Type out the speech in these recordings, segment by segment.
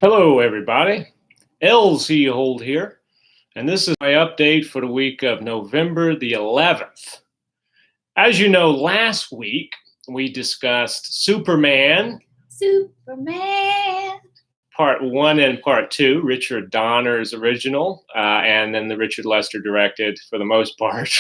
Hello, everybody. LC Holt here, and this is my update for the week of November the 11th. As you know, last week we discussed Superman, Part 1 and Part 2, Richard Donner's original, and then the Richard Lester directed, for the most part,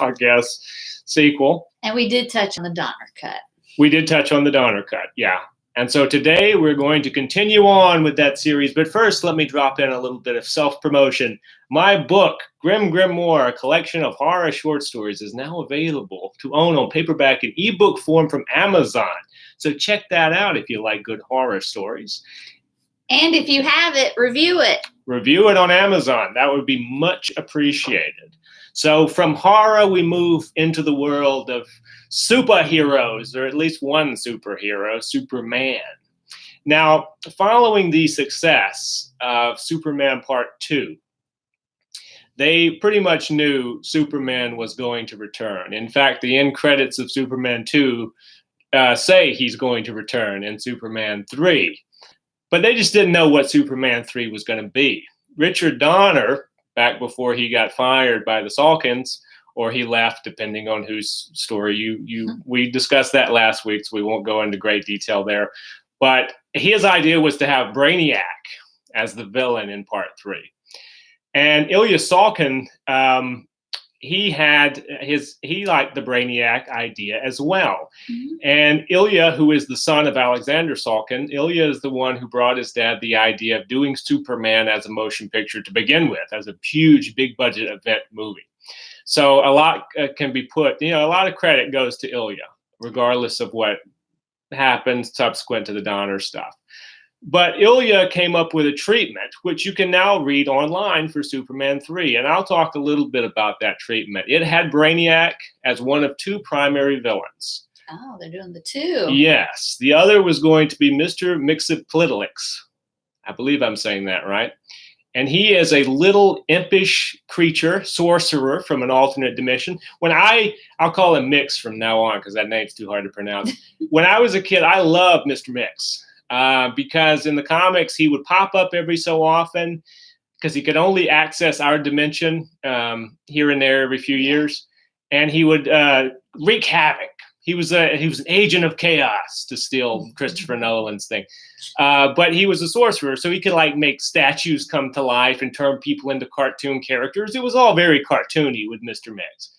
I guess, sequel. And we did touch on the Donner cut. We did touch on the Donner cut, yeah. And so today we're going to continue on with that series. But first, let me drop in a little bit of self-promotion. My book, Grim Grimoire, a collection of horror short stories, is now available to own on paperback and ebook form from Amazon. So check that out if you like good horror stories. And if you have it, review it. Review it on Amazon. That would be much appreciated. So from horror, we move into the world of superheroes, or at least one superhero, Superman. Now, following the success of Superman Part 2, they pretty much knew Superman was going to return. In fact, the end credits of Superman 2 say he's going to return in Superman 3. But they just didn't know what Superman 3 was going to be. Richard Donner, back before he got fired by the Salkinds, or he left, depending on whose story we discussed that last week, so we won't go into great detail there. But his idea was to have Brainiac as the villain in Part 3. And Ilya Salkind, he liked the Brainiac idea as well. Mm-hmm. And Ilya, who is the son of Alexander Salkind, Ilya is the one who brought his dad the idea of doing Superman as a motion picture to begin with, as a huge, big budget event movie. So a lot can be put, a lot of credit goes to Ilya, regardless of what happened subsequent to the Donner stuff. But Ilya came up with a treatment, which you can now read online for Superman 3. And I'll talk a little bit about that treatment. It had Brainiac as one of two primary villains. Oh, they're doing the two. Yes. The other was going to be Mr. Mxyzptlk. I believe I'm saying that right. And he is a little impish creature, sorcerer from an alternate dimension. I'll call him Mix from now on because that name's too hard to pronounce. When I was a kid, I loved Mr. Mix. Because in the comics, he would pop up every so often because he could only access our dimension here and there every few years. And he would wreak havoc. He was an agent of chaos, to steal Christopher Nolan's thing. But he was a sorcerer, so he could make statues come to life and turn people into cartoon characters. It was all very cartoony with Mr. Mix.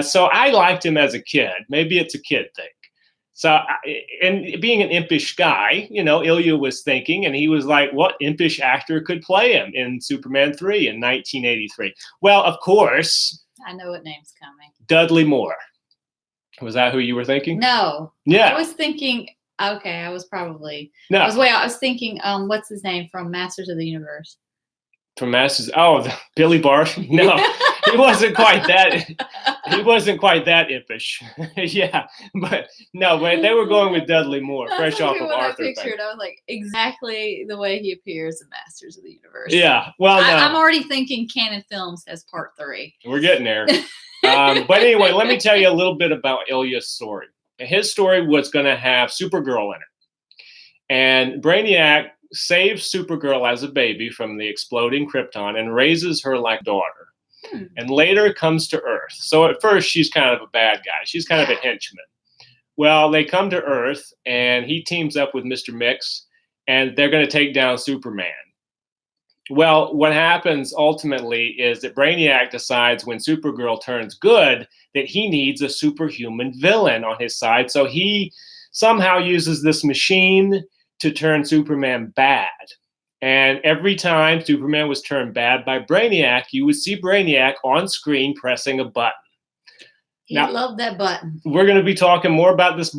So I liked him as a kid. Maybe it's a kid thing. So, and being an impish guy, Ilya was thinking, and he was like, what impish actor could play him in Superman 3 in 1983? Well, of course. I know what name's coming. Dudley Moore. Was that who you were thinking? No. Yeah. I was thinking, okay, I was probably. No. I was thinking, what's his name from Masters of the Universe? From Masters? Oh, Billy Barty? No, he wasn't quite that. He wasn't quite that impish. Yeah, but they were going with Dudley Moore, fresh off of Arthur. I pictured. I was like, exactly the way he appears in Masters of the Universe. Yeah, well, no. I'm already thinking Canon Films has Part 3. We're getting there. But anyway, let me tell you a little bit about Ilya's story. His story was going to have Supergirl in it, and Brainiac saves Supergirl as a baby from the exploding Krypton and raises her like daughter. And later comes to Earth. So at first, she's kind of a bad guy. She's kind of a henchman. Well, they come to Earth, and he teams up with Mr. Mix, and they're going to take down Superman. Well, what happens ultimately is that Brainiac decides when Supergirl turns good that he needs a superhuman villain on his side. So he somehow uses this machine to turn Superman bad. And every time Superman was turned bad by Brainiac, you would see Brainiac on screen pressing a button. He loved that button. We're going to be talking more about this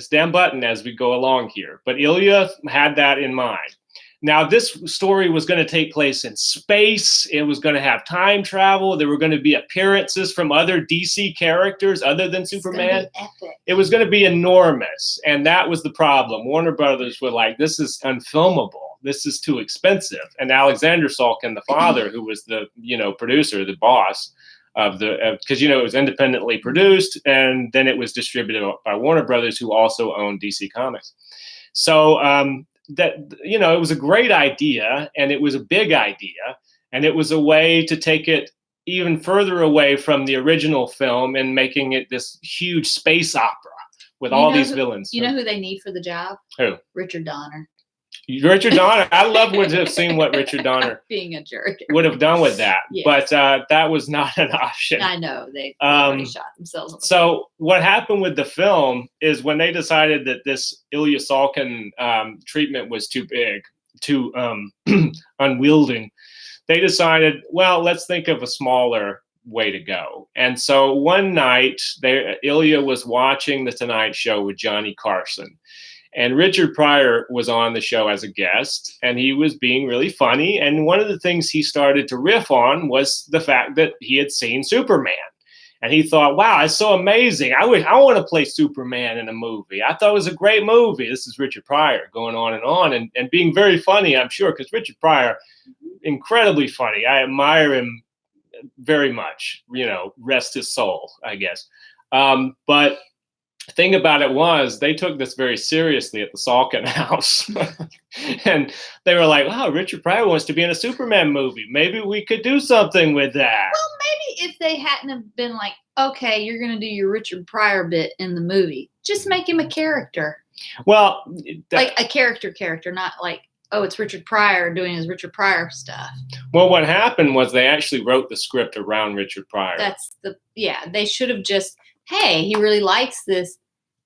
damn button, as we go along here. But Ilya had that in mind. Now, this story was going to take place in space. It was going to have time travel. There were going to be appearances from other DC characters other than Superman. Epic. It was going to be enormous. And that was the problem. Warner Brothers were like, this is unfilmable. This is too expensive. And Alexander Salkind, the father, who was the producer, the boss of because it was independently produced, and then it was distributed by Warner Brothers, who also owned DC Comics. So that, it was a great idea, and it was a big idea, and it was a way to take it even further away from the original film and making it this huge space opera with all these villains. You know who they need for the job? Who? Richard Donner. Richard Donner. I love would have seen what Richard Donner being a jerk would have done with that, yes. But that was not an option. I know they already shot themselves. So what happened with the film is when they decided that this Ilya Salkind treatment was too big, too unwielding, they decided, well, let's think of a smaller way to go. And so one night, Ilya was watching The Tonight Show with Johnny Carson. And Richard Pryor was on the show as a guest, and he was being really funny. And one of the things he started to riff on was the fact that he had seen Superman. And he thought, wow, it's so amazing. I want to play Superman in a movie. I thought it was a great movie. This is Richard Pryor going on and being very funny, I'm sure, because Richard Pryor, incredibly funny. I admire him very much, rest his soul, I guess. But the thing about it was they took this very seriously at the Salkind house. And they were like, wow, Richard Pryor wants to be in a Superman movie. Maybe we could do something with that. Well, maybe if they hadn't have been like, okay, you're going to do your Richard Pryor bit in the movie, just make him a character. Well, like a character, not like, oh, it's Richard Pryor doing his Richard Pryor stuff. Well, what happened was they actually wrote the script around Richard Pryor. They should have just, hey, he really likes this.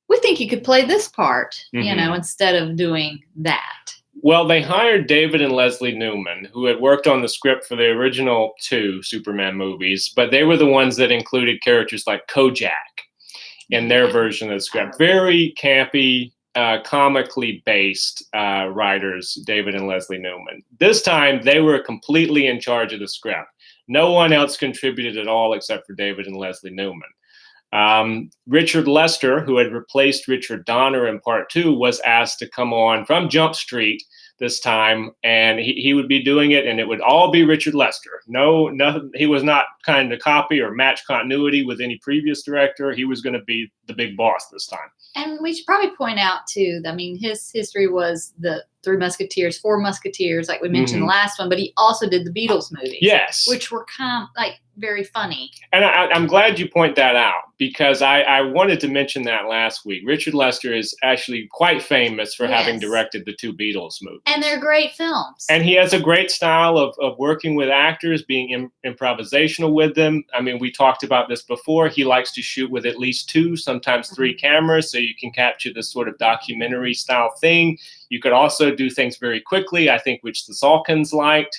We think you could play this part, instead of doing that. Well, they hired David and Leslie Newman, who had worked on the script for the original 2 Superman movies, but they were the ones that included characters like Kojak in their version of the script. Very campy, comically based writers, David and Leslie Newman. This time, they were completely in charge of the script. No one else contributed at all except for David and Leslie Newman. Richard Lester, who had replaced Richard Donner in part 2, was asked to come on from Jump Street this time, and he would be doing it, and it would all be Richard Lester. Nothing. He was not kind of copy or match continuity with any previous director. He was going to be the big boss this time. And we should probably point out too, his history was the Three Musketeers, Four Musketeers, like we mentioned the last one, but he also did the Beatles movies. Yes. Which were kind of like very funny. And I'm glad you point that out, because I wanted to mention that last week. Richard Lester is actually quite famous for having directed the 2 Beatles movies. And they're great films. And he has a great style of working with actors, being improvisational with them. I mean, we talked about this before. He likes to shoot with at least 2, sometimes 3 cameras, so you can capture this sort of documentary style thing. You could also do things very quickly, I think, which the Salkinds liked.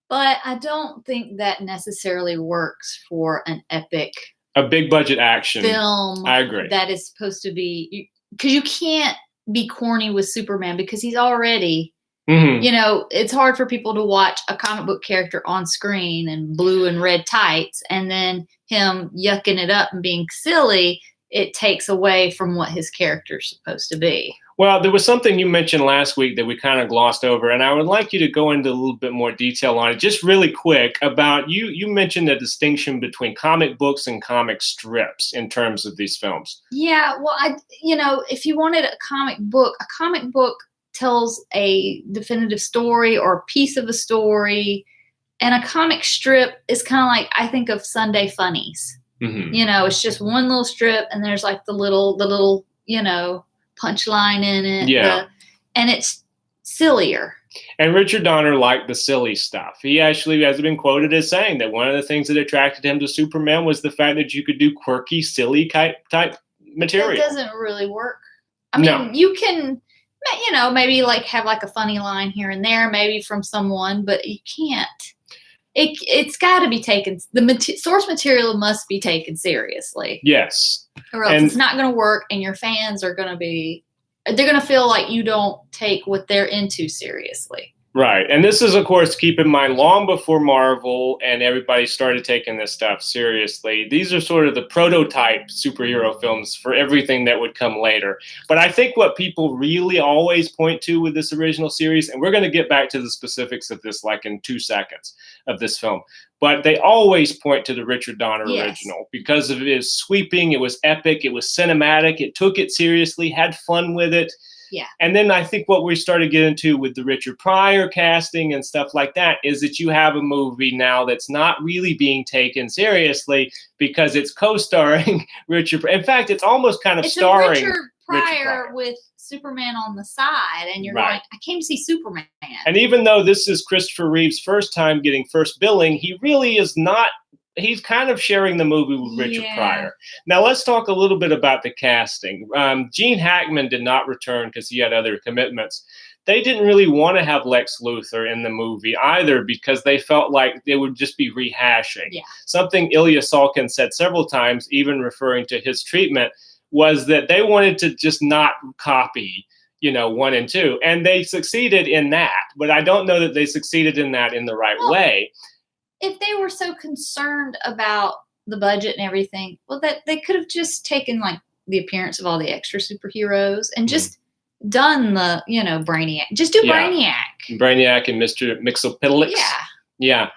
But I don't think that necessarily works for an epic, a big budget action film. I agree. That is supposed to be, because you can't be corny with Superman, because he's already, it's hard for people to watch a comic book character on screen in blue and red tights and then him yucking it up and being silly. It takes away from what his character's supposed to be. Well, there was something you mentioned last week that we kind of glossed over, and I would like you to go into a little bit more detail on it, just really quick, about you mentioned the distinction between comic books and comic strips in terms of these films. Yeah, well, if you wanted a comic book tells a definitive story or a piece of a story, and a comic strip is kind of like, I think of Sunday Funnies. It's just one little strip, and there's like the little punchline in it. Yeah. And it's sillier. And Richard Donner liked the silly stuff. He actually has been quoted as saying that one of the things that attracted him to Superman was the fact that you could do quirky, silly type material. It doesn't really work. I mean, you can, maybe like have like a funny line here and there, maybe from someone, but you can't. It's got to be taken. The source material must be taken seriously. Yes. Or else it's not going to work, and your fans are going to they're going to feel like you don't take what they're into seriously. Right. And this is, of course, keep in mind, long before Marvel and everybody started taking this stuff seriously. These are sort of the prototype superhero films for everything that would come later. But I think what people really always point to with this original series, and we're going to get back to the specifics of this like in 2 seconds of this film, but they always point to the Richard Donner original because of it is sweeping, it was epic, it was cinematic, it took it seriously, had fun with it. Yeah. And then I think what we started getting into with the Richard Pryor casting and stuff like that is that you have a movie now that's not really being taken seriously because it's co-starring Richard. In fact, it's almost kind of starring Richard Pryor with Superman on the side, and you're going, I came to see Superman. And even though this is Christopher Reeve's first time getting first billing, he really is not. He's kind of sharing the movie with Richard Pryor. Now, let's talk a little bit about the casting. Gene Hackman did not return because he had other commitments. They didn't really want to have Lex Luthor in the movie either because they felt like they would just be rehashing. Yeah. Something Ilya Salkind said several times, even referring to his treatment, was that they wanted to just not copy 1 and 2. And they succeeded in that. But I don't know that they succeeded in that in the right way. If they were so concerned about the budget and everything, well, that they could have just taken like the appearance of all the extra superheroes and just done the, Brainiac. Just do Brainiac. Brainiac and Mr. Mxyzptlk. Yeah.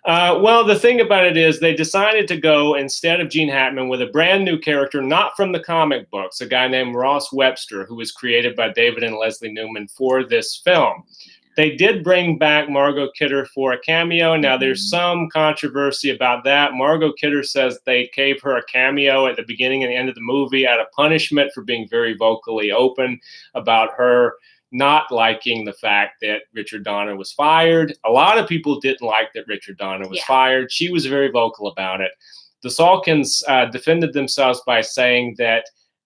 Well, the thing about it is they decided to go, instead of Gene Hackman, with a brand new character, not from the comic books, a guy named Ross Webster, who was created by David and Leslie Newman for this film. They did bring back Margot Kidder for a cameo. Now, there's some controversy about that. Margot Kidder says they gave her a cameo at the beginning and the end of the movie out of punishment for being very vocally open about her not liking the fact that Richard Donner was fired. A lot of people didn't like that Richard Donner was fired. She was very vocal about it. The Salkinds defended themselves by saying that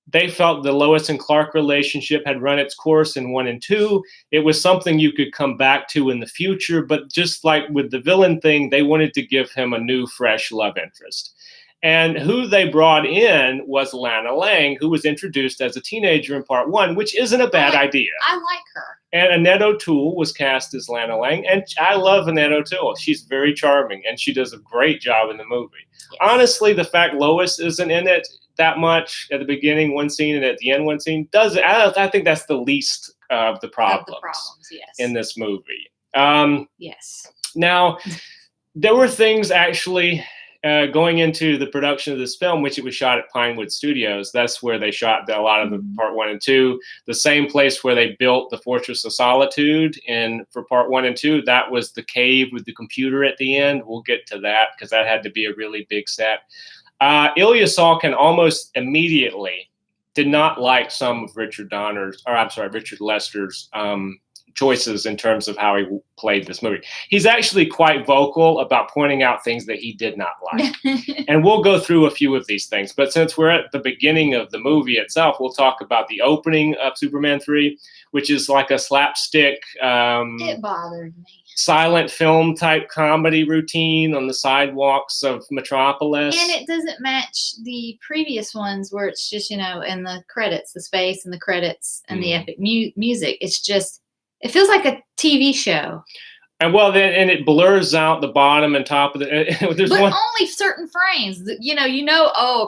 they felt the Lois and Clark relationship had run its course in 1 and 2. It was something you could come back to in the future, but just like with the villain thing, they wanted to give him a new, fresh love interest. And who they brought in was Lana Lang, who was introduced as a teenager in part 1, which isn't a bad idea. I like her. And Annette O'Toole was cast as Lana Lang, and I love Annette O'Toole. She's very charming, and she does a great job in the movie. Yes. Honestly, the fact Lois isn't in it that much at the beginning, one scene, and at the end, one scene, I think that's the least of the problems, in this movie. Yes. Now, there were things actually going into the production of this film, which it was shot at Pinewood Studios. That's where they shot a lot of the part 1 and 2. The same place where they built the Fortress of Solitude for part 1 and 2. That was the cave with the computer at the end. We'll get to that because that had to be a really big set. Ilya Salkind almost immediately did not like some of Richard Lester's choices in terms of how he played this movie. He's actually quite vocal about pointing out things that he did not like. And we'll go through a few of these things. But since we're at the beginning of the movie itself, we'll talk about the opening of Superman 3, which is like a slapstick it bothered me. Silent film type comedy routine on the sidewalks of Metropolis. And it doesn't match the previous ones where it's just, in the credits, the space and the credits and the epic music. It's just, it feels like a TV show. And it blurs out the bottom and top of the. Only certain frames.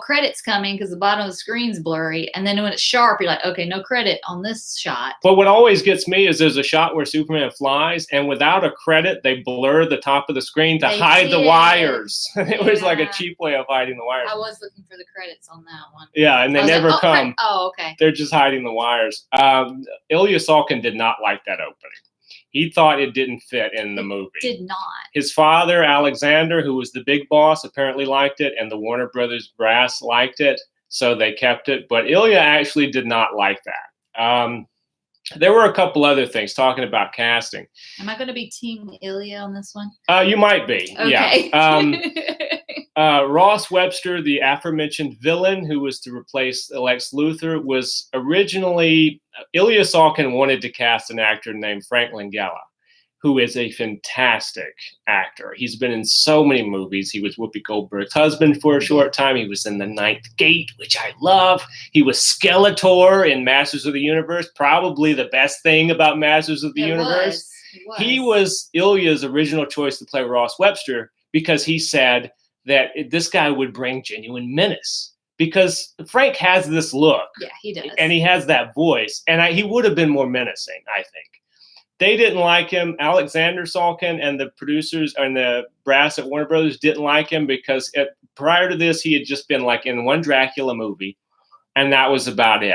Credit's coming because the bottom of the screen's blurry, and then when it's sharp, you're like, okay, no credit on this shot. But what always gets me is there's a shot where Superman flies, and without a credit, they blur the top of the screen to hide the wires. It was like a cheap way of hiding the wires. I was looking for the credits on that one. Yeah, and they never come. Okay. They're just hiding the wires. Ilya Salkind did not like that opening. He thought it didn't fit in the movie. Did not. His father, Alexander, who was the big boss, apparently liked it, and the Warner Brothers brass liked it, so they kept it. But Ilya actually did not like that. There were a couple other things talking about casting. Am I going to be Team Ilya on this one? You might be. Okay. Yeah. Ross Webster, the aforementioned villain who was to replace Lex Luthor, was originally Ilya Salkind wanted to cast an actor named Frank Langella, who is a fantastic actor. He's been in so many movies. He was Whoopi Goldberg's husband for a short time. He was in The Ninth Gate, which I love. He was Skeletor in Masters of the Universe, probably the best thing about Masters of the Universe. He was Ilya's original choice to play Ross Webster because he said that this guy would bring genuine menace. Because Frank has this look. Yeah, he does. And he has that voice. And he would have been more menacing, I think. They didn't like him. Alexander Salkind and the producers and the brass at Warner Brothers didn't like him because prior to this, he had just been like in one Dracula movie. And that was about it.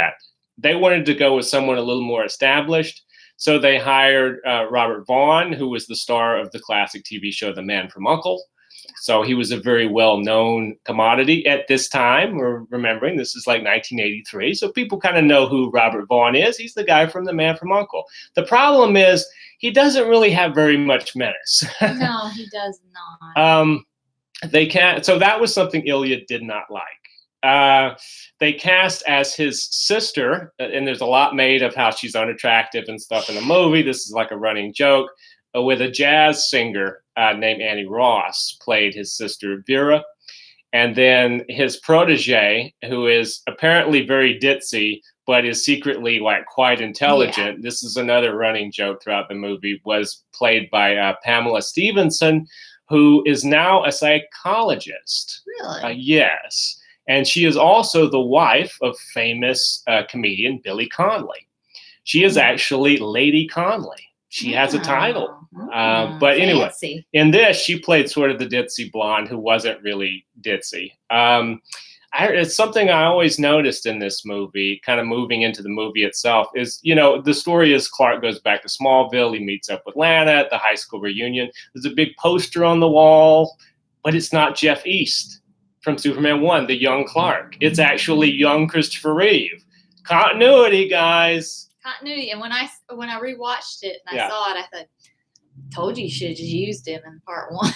They wanted to go with someone a little more established. So they hired Robert Vaughn, who was the star of the classic TV show The Man from U.N.C.L.E. So he was a very well-known commodity at this time. We're remembering this is like 1983. So people kind of know who Robert Vaughn is. He's the guy from The Man from U.N.C.L.E. The problem is he doesn't really have very much menace. No, he does not. So that was something Ilya did not like. They cast as his sister, and there's a lot made of how she's unattractive and stuff in the movie. This is like a running joke, with a jazz singer named Annie Ross played his sister Vera. And then his protege, who is apparently very ditzy, but is secretly like quite intelligent. Yeah. This is another running joke throughout the movie, was played by Pamela Stevenson, who is now a psychologist. Really? Yes. And she is also the wife of famous comedian Billy Connolly. She is actually Lady Connolly. She has a title. But anyway, fancy. In this, she played sort of the ditzy blonde who wasn't really ditzy. It's something I always noticed in this movie, kind of moving into the movie itself, is, the story is Clark goes back to Smallville. He meets up with Lana at the high school reunion. There's a big poster on the wall, but it's not Jeff East from Superman 1, the young Clark. It's actually young Christopher Reeve. Continuity, guys. Continuity. And when I rewatched it and I saw it, I thought, told you should have just used him in part 1.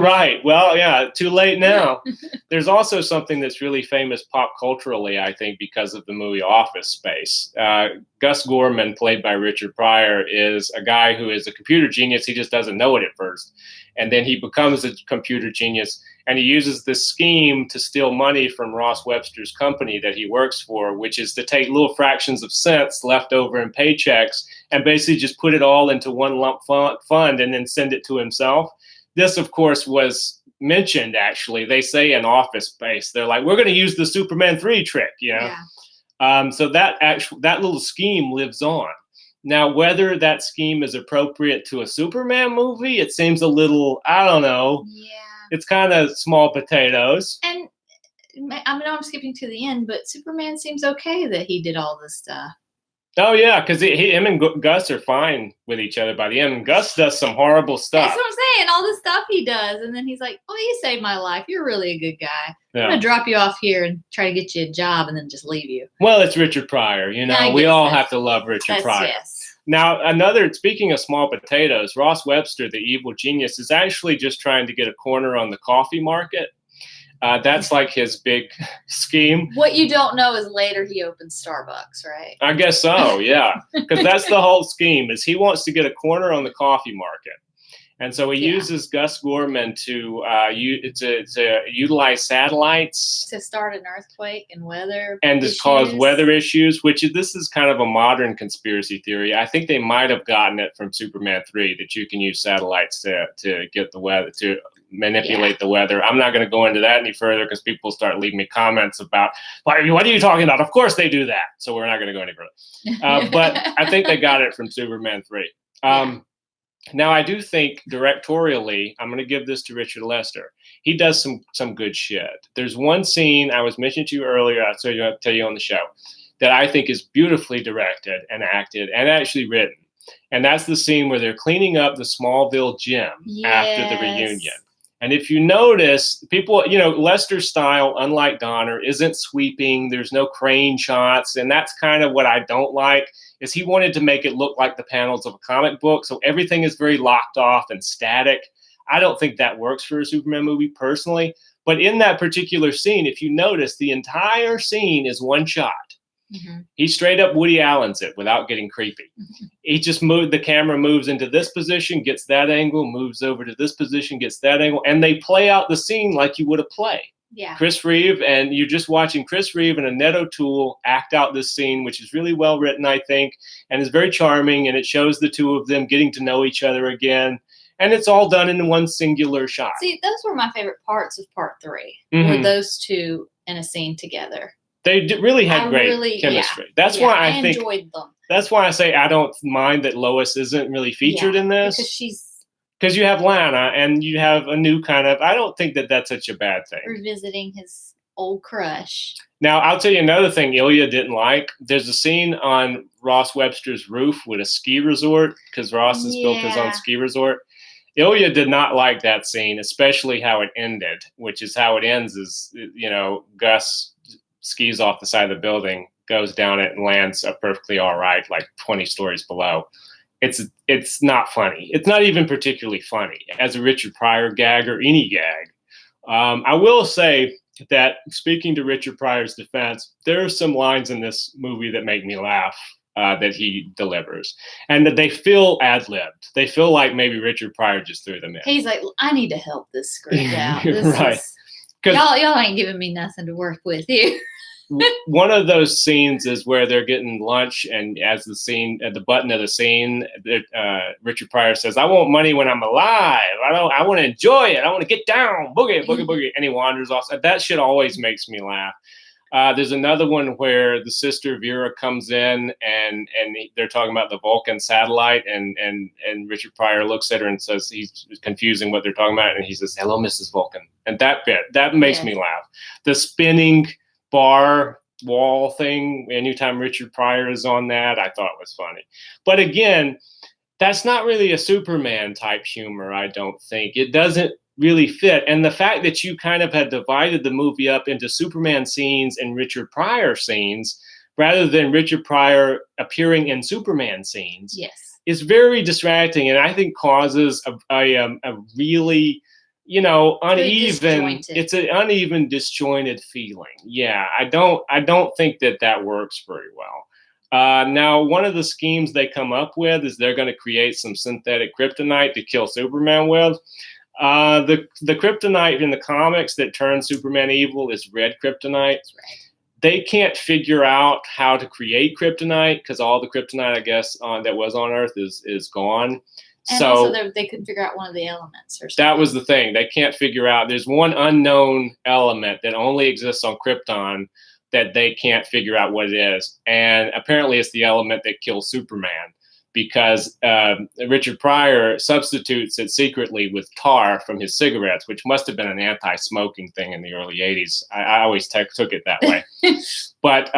Right. Well, yeah, too late now. There's also something that's really famous pop culturally, I think, because of the movie Office Space. Gus Gorman, played by Richard Pryor, is a guy who is a computer genius. He just doesn't know it at first. And then he becomes a computer genius, and he uses this scheme to steal money from Ross Webster's company that he works for, which is to take little fractions of cents left over in paychecks and basically just put it all into one lump fund and then send it to himself. This, of course, was mentioned, actually. They say in Office Space, they're like, we're going to use the Superman 3 trick, Yeah. So that little scheme lives on. Now, whether that scheme is appropriate to a Superman movie, it seems a little, I don't know. Yeah. It's kind of small potatoes. And I know I'm skipping to the end, but Superman seems okay that he did all this stuff. Oh, yeah, because him and Gus are fine with each other by the end. And Gus does some horrible stuff. That's what I'm saying, all the stuff he does. And then he's like, oh, you saved my life. You're really a good guy. Yeah. I'm going to drop you off here and try to get you a job and then just leave you. Well, it's Richard Pryor. We all have to love Richard Pryor. Yes. Now, speaking of small potatoes, Ross Webster, the evil genius, is actually just trying to get a corner on the coffee market. That's like his big scheme. What you don't know is later he opens Starbucks, right? I guess so, yeah. Because that's the whole scheme, is he wants to get a corner on the coffee market. And so he uses Gus Gorman to utilize satellites. To start an earthquake and weather and to cause weather issues, this is kind of a modern conspiracy theory. I think they might have gotten it from Superman 3, that you can use satellites to get the weather, to manipulate the weather. I'm not going to go into that any further because people start leaving me comments about, what are you talking about? Of course they do that. So we're not going to go any further. But I think they got it from Superman 3. Now, I do think directorially, I'm going to give this to Richard Lester. He does some good shit. There's one scene I was mentioning to you earlier, I'll tell you on the show, that I think is beautifully directed and acted and actually written. And that's the scene where they're cleaning up the Smallville gym after the reunion. And if you notice, people, Lester's style, unlike Donner, isn't sweeping. There's no crane shots. And that's kind of what I don't like, is he wanted to make it look like the panels of a comic book. So everything is very locked off and static. I don't think that works for a Superman movie personally. But in that particular scene, if you notice, the entire scene is one shot. Mm-hmm. He straight up Woody Allen's it without getting creepy. Mm-hmm. He just the camera moves into this position, gets that angle, moves over to this position, gets that angle, and they play out the scene like you would a play. Yeah. Chris Reeve, and you're just watching Chris Reeve and Annette O'Toole act out this scene, which is really well written, I think, and is very charming, and it shows the two of them getting to know each other again. And it's all done in one singular shot. See, those were my favorite parts of part 3, were those two in a scene together. They really had great chemistry. Yeah. That's why I think enjoyed them. That's why I say I don't mind that Lois isn't really featured in this. Because you have Lana and you have a new kind of, I don't think that that's such a bad thing. Revisiting his old crush. Now, I'll tell you another thing Ilya didn't like. There's a scene on Ross Webster's roof with a ski resort, because Ross has built his own ski resort. Ilya did not like that scene, especially how it ended, which is how it ends is, Gus skis off the side of the building, goes down it, and lands perfectly all right, like 20 stories below. It's not funny. It's not even particularly funny as a Richard Pryor gag or any gag. I will say that, speaking to Richard Pryor's defense, there are some lines in this movie that make me laugh that he delivers, and that they feel ad-libbed. They feel like maybe Richard Pryor just threw them in. He's like, I need to help this script out. Right. Y'all ain't giving me nothing to work with here. One of those scenes is where they're getting lunch, and as the scene, at the button of the scene, Richard Pryor says, "I want money when I'm alive. I want to enjoy it. I want to get down, boogie, boogie, boogie." And he wanders off. That shit always makes me laugh. There's another one where the sister Vera comes in, and they're talking about the Vulcan satellite, and Richard Pryor looks at her and says, he's confusing what they're talking about, and he says, "Hello, Mrs. Vulcan." And that makes me laugh. The spinning bar wall thing, anytime Richard Pryor is on that, I thought was funny. But again, that's not really a Superman type humor, I don't think. It doesn't really fit. And the fact that you kind of had divided the movie up into Superman scenes and Richard Pryor scenes, rather than Richard Pryor appearing in Superman scenes, is very distracting, and I think causes a really uneven. It's an uneven, disjointed feeling. Yeah, I don't think that works very well. Now, one of the schemes they come up with is they're going to create some synthetic kryptonite to kill Superman with. The kryptonite in the comics that turns Superman evil is red kryptonite. That's right. They can't figure out how to create kryptonite because all the kryptonite, I guess, that was on Earth is gone. And also they couldn't figure out one of the elements or something. That was the thing. They can't figure out. There's one unknown element that only exists on Krypton that they can't figure out what it is. And apparently it's the element that kills Superman, because Richard Pryor substitutes it secretly with tar from his cigarettes, which must have been an anti-smoking thing in the early 80s. I always took it that way. But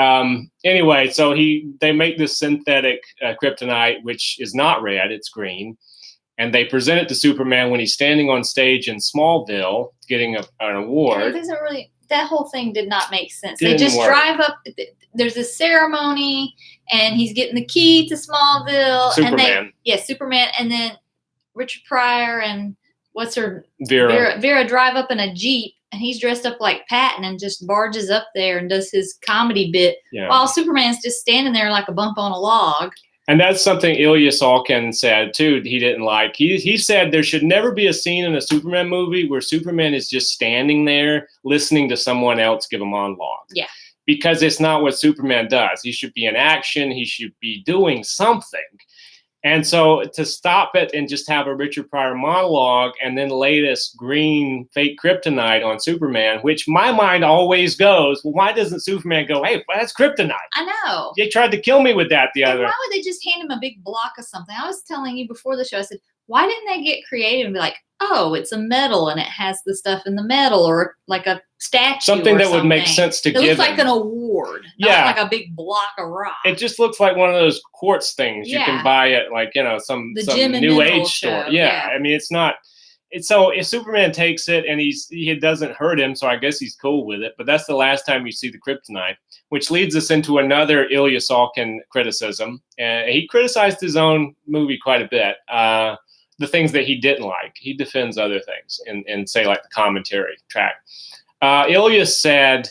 anyway, so they make this synthetic kryptonite, which is not red, it's green. And they present it to Superman when he's standing on stage in Smallville getting an award. It doesn't really, that whole thing did not make sense. They just drive up, there's a ceremony, and he's getting the key to Smallville. Superman. Superman. And then Richard Pryor and what's her? Vera drive up in a Jeep, and he's dressed up like Patton and just barges up there and does his comedy bit while Superman's just standing there like a bump on a log. And that's something Ilya Salkind said, too, he didn't like. He said there should never be a scene in a Superman movie where Superman is just standing there listening to someone else give a monologue. Yeah. Because it's not what Superman does. He should be in action. He should be doing something. And so to stop it and just have a Richard Pryor monologue and then lay this green fake kryptonite on Superman, which my mind always goes, well, why doesn't Superman go, hey, that's kryptonite? I know. They tried to kill me with that Why would they just hand him a big block of something? I was telling you before the show, I said, why didn't they get creative and be like, oh, it's a metal and it has the stuff in the metal, or like a statue, something that would make sense to give. It looks like an award, not like a big block of rock. It just looks like one of those quartz things you can buy at some new age store. I mean, it's not. So if Superman takes it and it doesn't hurt him, so I guess he's cool with it. But that's the last time you see the kryptonite, which leads us into another Ilya Salkind criticism. He criticized his own movie quite a bit. The things that he didn't like, he defends other things in say like the commentary track. Ilya said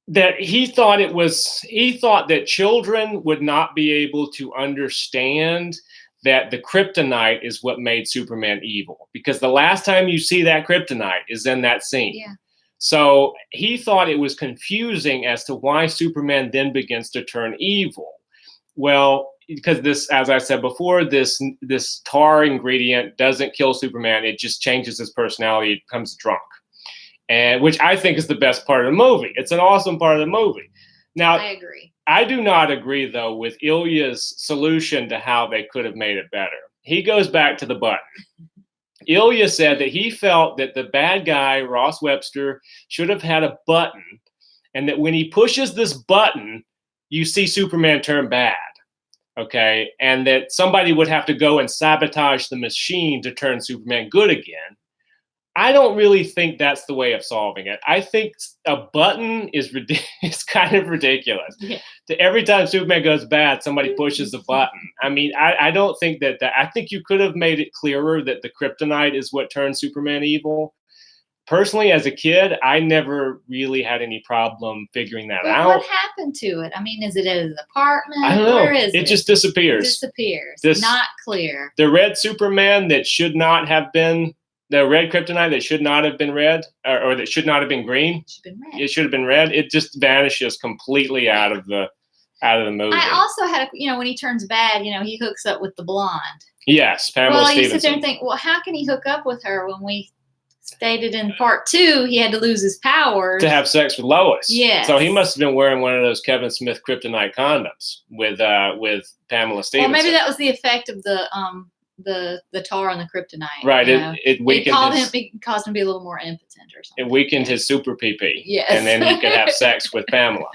that he thought that children would not be able to understand that the kryptonite is what made Superman evil, because the last time you see that kryptonite is in that scene. Yeah. So he thought it was confusing as to why Superman then begins to turn evil. Well, because this, as I said before, this tar ingredient doesn't kill Superman. It just changes his personality. He becomes drunk, and which I think is the best part of the movie. It's an awesome part of the movie. Now, I agree. I do not agree, though, with Ilya's solution to how they could have made it better. He goes back to the button. Ilya said that he felt that the bad guy, Ross Webster, should have had a button and that when he pushes this button, you see Superman turn bad. Okay, and that somebody would have to go and sabotage the machine to turn Superman good again. I don't really think that's the way of solving it. I think a button is kind of ridiculous. Yeah. Every time Superman goes bad, somebody pushes the button. I mean, I don't think that. I think you could have made it clearer that the kryptonite is what turns Superman evil. Personally, as a kid, I never really had any problem figuring that out. What happened to it? I mean, is it at his apartment? I don't know. Where is it? It just disappears. Not clear. The red Superman that should not have been, the red kryptonite that should not have been red, or that should not have been green. It should have been red. It just vanishes completely out of the movie. I also had, when he turns bad, he hooks up with the blonde. Yes, Pamela Stevenson. Well, you sit there and think, well, how can he hook up with her when we stated in part 2 he had to lose his powers to have sex with Lois? Yes. So he must have been wearing one of those Kevin Smith kryptonite condoms with Pamela Stevenson. Well, maybe that was the effect of the tar on the kryptonite. Right. It weakened it caused him to be a little more impotent or something. It weakened his super pee-pee. Yes. And then he could have sex with Pamela.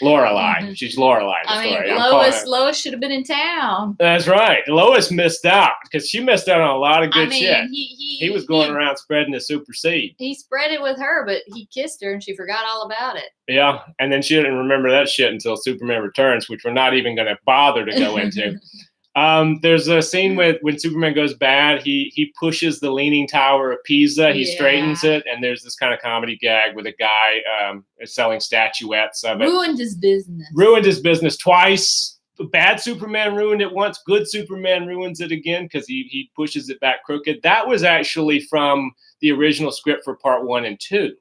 Lorelai. Mm-hmm. She's Lorelai in the story. Lois should have been in town. That's right. Lois missed out because she missed out on a lot of good shit. He was going around spreading the super seed. He spread it with her, but he kissed her and she forgot all about it. Yeah. And then she didn't remember that shit until Superman Returns, which we're not even going to bother to go into. There's a scene when Superman goes bad, he pushes the Leaning Tower of Pisa, he straightens it, and there's this kind of comedy gag with a guy selling statuettes of it. Ruined his business Twice. Bad Superman ruined it once, good Superman ruins it again because he pushes it back crooked. That was actually from the original script for part 1 and 2.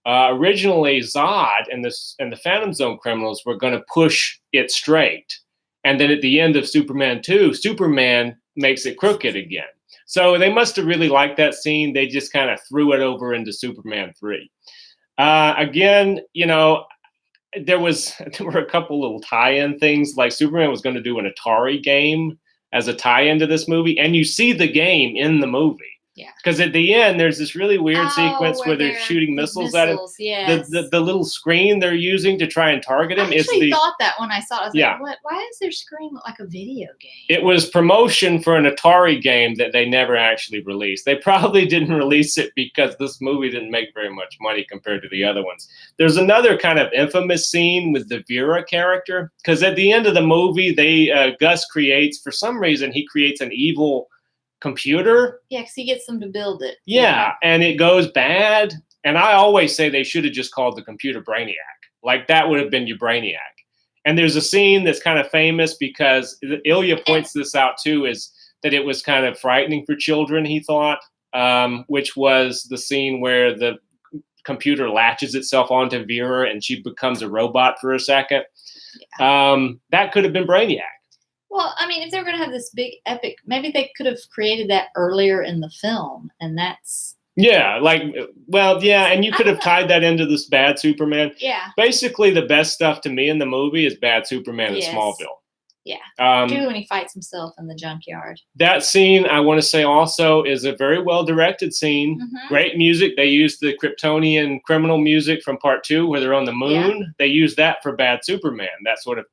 Originally, Zod and the Phantom Zone criminals were going to push it straight. And then at the end of Superman 2, Superman makes it crooked again. So they must have really liked that scene. They just kind of threw it over into Superman 3. Again, there were a couple little tie-in things. Like Superman was going to do an Atari game as a tie-in to this movie. And you see the game in the movie. Yeah. Because at the end, there's this really weird sequence where they're shooting missiles at him. Yes. The little screen they're using to try and target him. I actually thought that when I saw it. I was like, what? Why is their screen look like a video game? It was promotion for an Atari game that they never actually released. They probably didn't release it because this movie didn't make very much money compared to the other ones. There's another kind of infamous scene with the Vera character. Because at the end of the movie, Gus creates, for some reason, he creates an evil computer. Yeah, because he gets them to build it. Yeah, and it goes bad. And I always say they should have just called the computer Brainiac. Like, that would have been your Brainiac. And there's a scene that's kind of famous because Ilya points this out too, is that it was kind of frightening for children, he thought, which was the scene where the computer latches itself onto Vera and she becomes a robot for a second. Yeah. That could have been Brainiac. Well, I mean, if they're going to have this big epic, maybe they could have created that earlier in the film, and that's... Yeah, and you could have tied that into this bad Superman. Yeah. Basically, the best stuff to me in the movie is bad Superman in Smallville. Yeah. When he fights himself in the junkyard. That scene, I want to say also, is a very well-directed scene. Mm-hmm. Great music. They used the Kryptonian criminal music from part 2 where they're on the moon. Yeah. They used that for bad Superman. That sort of...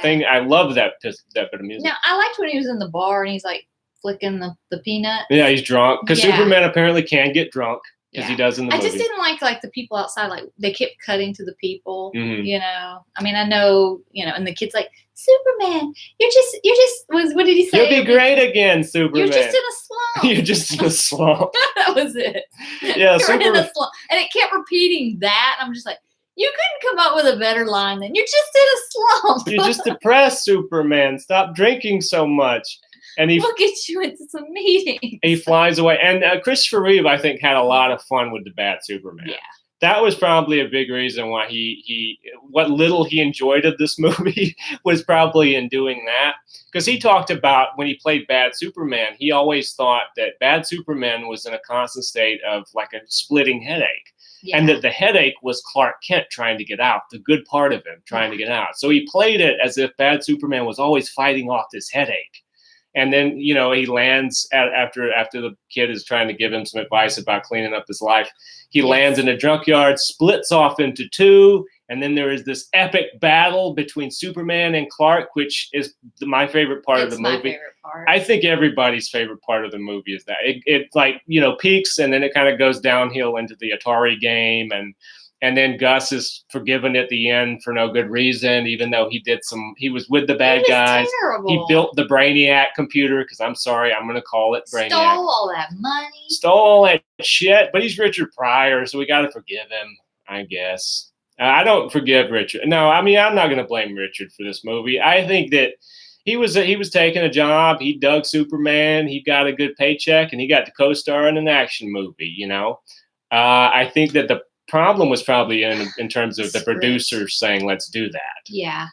thing. I love that bit of music. Now, I liked when he was in the bar and he's like flicking the peanut. Yeah, he's drunk because Superman apparently can get drunk because he does in the movie. I just didn't like the people outside. Like they kept cutting to the people. Mm-hmm. I mean, I know, and the kid's like, Superman, you're just. What did he say? You'll be great again, Superman. You're just in a slump. You're just in a slump. That was it. Yeah, Superman in a slump, and it kept repeating that. I'm just like. You couldn't come up with a better line than you're just in a slump. You're just depressed, Superman. Stop drinking so much. And we'll get you into some meetings. He flies away. And Christopher Reeve, I think, had a lot of fun with the bad Superman. Yeah. That was probably a big reason why what little he enjoyed of this movie was probably in doing that. Because he talked about when he played bad Superman, he always thought that bad Superman was in a constant state of like a splitting headache. Yeah. And that the headache was Clark Kent trying to get out, the good part of him trying to get out. So he played it as if bad Superman was always fighting off this headache. And then, you know, he lands after the kid is trying to give him some advice about cleaning up his life. He lands in a junkyard, splits off into two. And then there is this epic battle between Superman and Clark, which is my favorite part of the movie. My favorite part. I think everybody's favorite part of the movie is that it like, you know, peaks and then it kind of goes downhill into the Atari game. And then Gus is forgiven at the end for no good reason, even though he was with the bad guys. Terrible. He built the Brainiac computer, because I'm sorry, I'm going to call it Brainiac. Stole all that money. Stole all that shit, but he's Richard Pryor, so we got to forgive him, I guess. I don't forgive Richard. No, I mean, I'm not going to blame Richard for this movie. I think that he was taking a job. He dug Superman. He got a good paycheck, and he got to co-star in an action movie, you know. I think that the problem was probably in terms of the producers saying, let's do that. Yeah.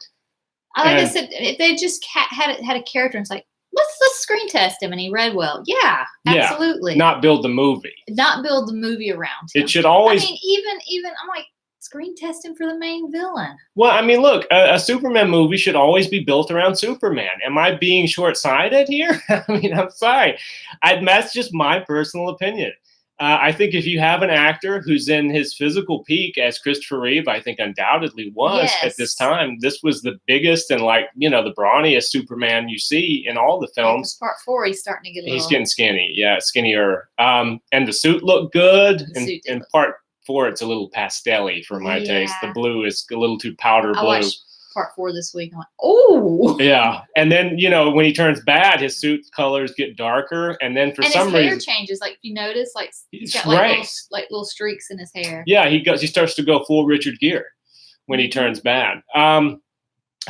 I said, if they just had a character and it's like, let's screen test him and he read well. Yeah, absolutely. Not build the movie. Not build the movie around him. It should always. I mean, even I'm like, screen test him for the main villain. Well, I mean, look, a Superman movie should always be built around Superman. Am I being short-sighted here? I mean, I'm sorry. That's just my personal opinion. I think if you have an actor who's in his physical peak, as Christopher Reeve, I think undoubtedly was at this time, this was the biggest and, like, you know, the brawniest Superman you see in all the films. Part 4, he's starting to get He's getting skinny, skinnier. And the suit looked good. In part 4, it's a little pastel-y for my taste. The blue is a little too powder blue. I watched part 4 this week. I'm like, oh. Yeah. And then, you know, when he turns bad, his suit colors get darker. And then for some reason. His hair changes. Like, if you notice, like, he's got like little streaks in his hair. Yeah. He starts to go full Richard Gere when he turns bad.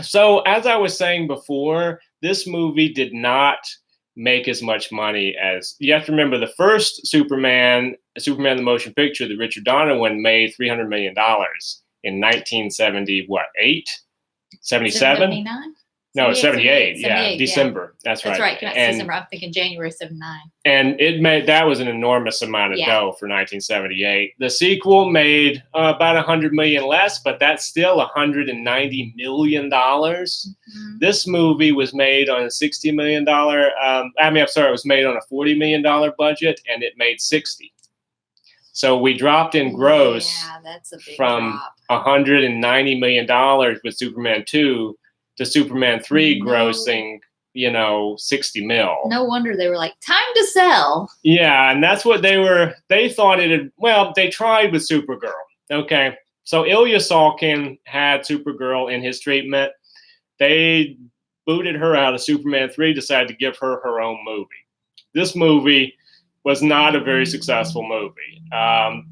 So as I was saying before, this movie did not make as much money as, you have to remember, the first Superman the motion picture, the Richard Donner one, made $300 million in 1978? 77? 79? No, 78. Yeah, December. Yeah. That's right. That's right. December. I'm thinking January 79. And that was an enormous amount of dough for 1978. The sequel made about $100 million less, but that's still $190 million. Mm-hmm. This movie was made on a $60 million. It was made on a $40 million budget, and it made 60. So we dropped in gross that's a big from drop. $190 million with Superman 2 to Superman 3 grossing, you know, 60 mil. No wonder they were like, time to sell. Yeah, and that's what they thought they tried with Supergirl. Okay, so Ilya Salkind had Supergirl in his treatment. They booted her out of Superman 3, decided to give her her own movie. This movie was not a very successful movie.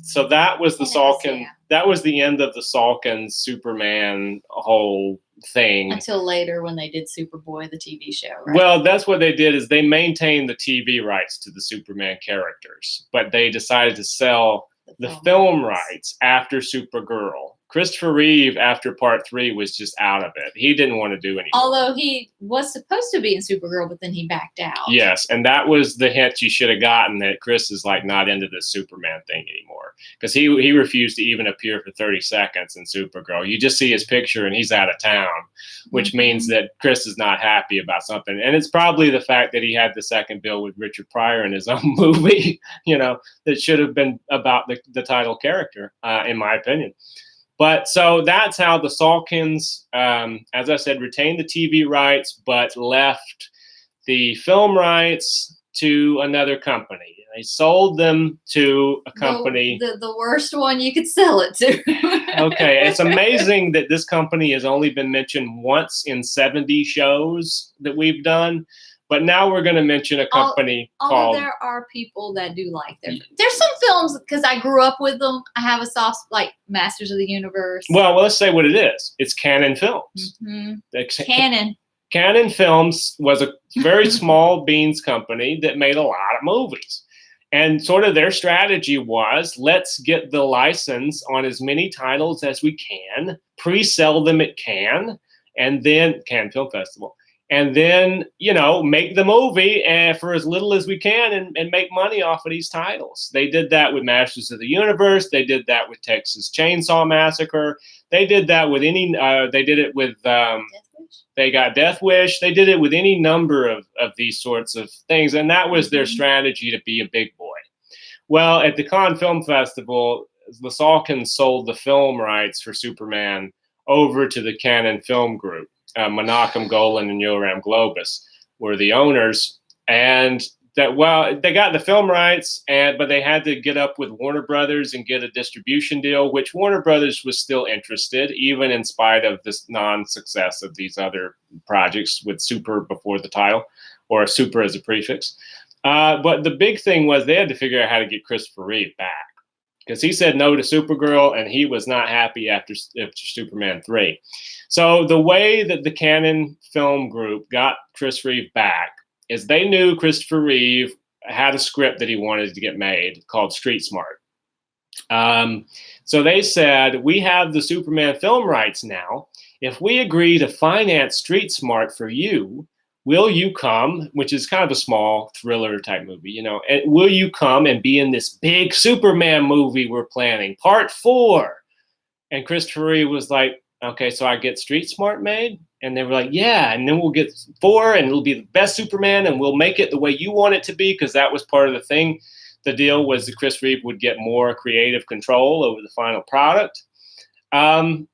So that was the Salkind. That was the end of the Salkind Superman whole thing. Until later when they did Superboy, the TV show, right? Well, that's what they did, is they maintained the TV rights to the Superman characters, but they decided to sell the film rights after Supergirl. Christopher Reeve, after part 3, was just out of it. He didn't want to do anything. Although he was supposed to be in Supergirl, but then he backed out. Yes, and that was the hint you should have gotten, that Chris is like not into this Superman thing anymore. Because he refused to even appear for 30 seconds in Supergirl. You just see his picture and he's out of town, which means that Chris is not happy about something. And it's probably the fact that he had the second bill with Richard Pryor in his own movie, you know, that should have been about the title character, in my opinion. But so that's how the Salkinds, as I said, retained the TV rights, but left the film rights to another company. They sold them to a company. The worst one you could sell it to. Okay. It's amazing that this company has only been mentioned once in 70 shows that we've done. But now we're going to mention a company called... there are people that do like them. There's some films, because I grew up with them, I have a soft, like Masters of the Universe. Well, let's say what it is. It's Canon Films. Mm-hmm. Canon. Canon Films was a very small beans company that made a lot of movies. And sort of their strategy was, let's get the license on as many titles as we can, pre-sell them at Cannes, and then Cannes Film Festival. And then, you know, make the movie for as little as we can and make money off of these titles. They did that with Masters of the Universe. They did that with Texas Chainsaw Massacre. They did that with they did it with They got Death Wish. They did it with any number of these sorts of things. And that was their strategy to be a big boy. Well, at the Cannes Film Festival, the Salkins sold the film rights for Superman over to the Canon Film Group. Menachem Golan and Yoram Globus were the owners. And they got the film rights, but they had to get up with Warner Brothers and get a distribution deal, which Warner Brothers was still interested, even in spite of this non-success of these other projects with Super before the title, or Super as a prefix. But the big thing was they had to figure out how to get Christopher Reeve back, because he said no to Supergirl, and he was not happy after Superman 3. So the way that the Canon Film Group got Chris Reeve back is they knew Christopher Reeve had a script that he wanted to get made called Street Smart. So they said, we have the Superman film rights now. If we agree to finance Street Smart for you, will you come, which is kind of a small thriller type movie, and will you come and be in this big Superman movie we're planning, part 4? And Christopher Reeve was like, okay, so I get Street Smart made? And they were like, yeah, and then we'll get 4, and it'll be the best Superman, and we'll make it the way you want it to be, because that was part of the thing. The deal was that Chris Reeve would get more creative control over the final product. And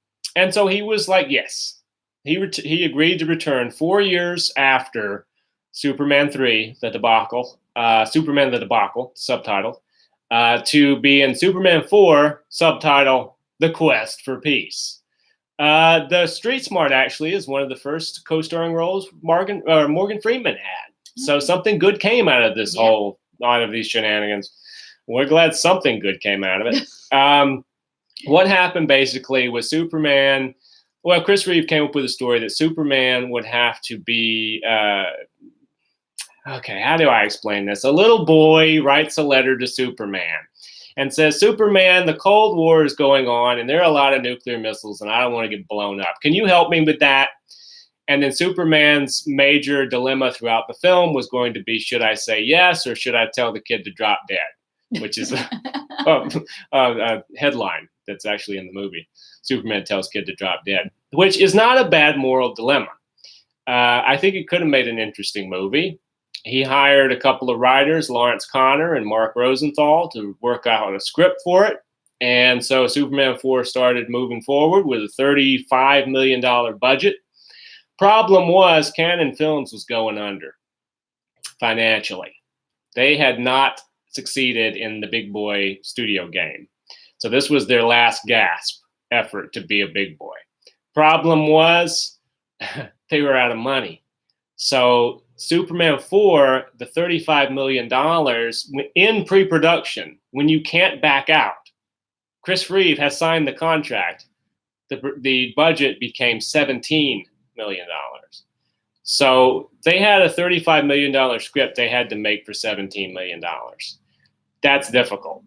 so he was like, yes. He agreed to return 4 years after Superman 3, the debacle, Superman the Debacle, subtitle, to be in Superman 4, subtitle, The Quest for Peace. The Street Smart actually is one of the first co-starring roles Morgan Freeman had. So something good came out of this whole lot of these shenanigans. We're glad something good came out of it. What happened basically was Superman. Well, Chris Reeve came up with a story that Superman would have to be. Okay, how do I explain this? A little boy writes a letter to Superman and says, Superman, the Cold War is going on, and there are a lot of nuclear missiles, and I don't want to get blown up. Can you help me with that? And then Superman's major dilemma throughout the film was going to be, should I say yes, or should I tell the kid to drop dead? Which is a headline that's actually in the movie. Superman tells kid to drop dead, which is not a bad moral dilemma. I think it could have made an interesting movie. He hired a couple of writers, Lawrence Connor and Mark Rosenthal, to work out a script for it. And so Superman 4 started moving forward with a $35 million budget. Problem was, Canon Films was going under financially. They had not succeeded in the big boy studio game. So this was their last gasp effort to be a big boy. Problem was, they were out of money. So Superman 4, the $35 million in pre-production, when you can't back out, Chris Reeve has signed the contract. The budget became $17 million. So they had a $35 million script they had to make for $17 million. That's difficult.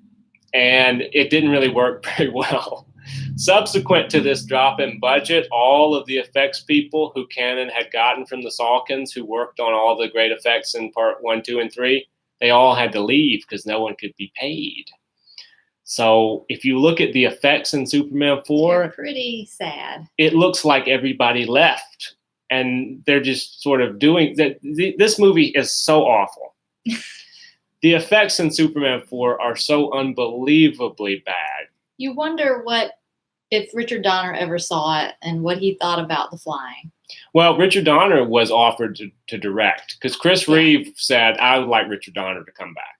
And it didn't really work very well. Subsequent to this drop in budget, all of the effects people who Canon had gotten from the Salkins, who worked on all the great effects in part 1, 2, and 3, they all had to leave because no one could be paid. So if you look at the effects in Superman 4, they're pretty sad. It looks like everybody left, and they're just sort of doing that. This movie is so awful. The effects in Superman 4 are so unbelievably bad. You wonder if Richard Donner ever saw it and what he thought about the flying. Well, Richard Donner was offered to direct because Chris Reeve said, I would like Richard Donner to come back.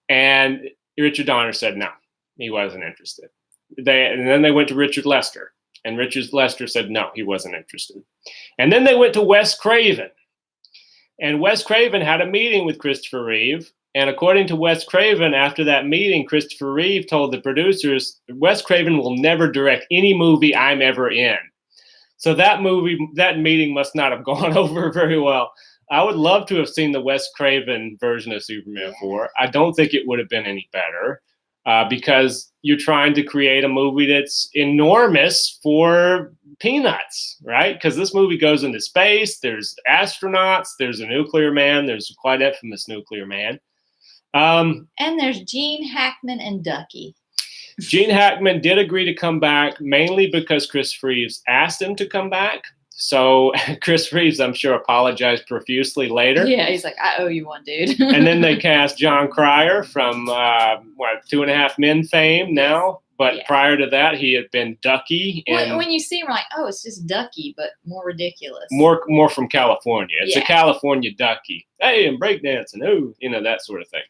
And Richard Donner said no, he wasn't interested. And then they went to Richard Lester, and Richard Lester said no, he wasn't interested. And then they went to Wes Craven. And Wes Craven had a meeting with Christopher Reeve. And according to Wes Craven, after that meeting, Christopher Reeve told the producers, Wes Craven will never direct any movie I'm ever in. So that meeting must not have gone over very well. I would love to have seen the Wes Craven version of Superman 4. I don't think it would have been any better because you're trying to create a movie that's enormous for peanuts, right? Because this movie goes into space. There's astronauts. There's a nuclear man. There's a quite infamous nuclear man. And there's Gene Hackman and Ducky. Gene Hackman did agree to come back, mainly because Chris Reeves asked him to come back. So Chris Reeves, I'm sure, apologized profusely later. Yeah, he's like, I owe you one, dude. And then they cast John Cryer from, 2.5 Men fame now. But prior to that, he had been Ducky. When you see him, we're like, oh, it's just Ducky, but more ridiculous. More from California. It's a California Ducky. Hey, and breakdancing. Oh, that sort of thing.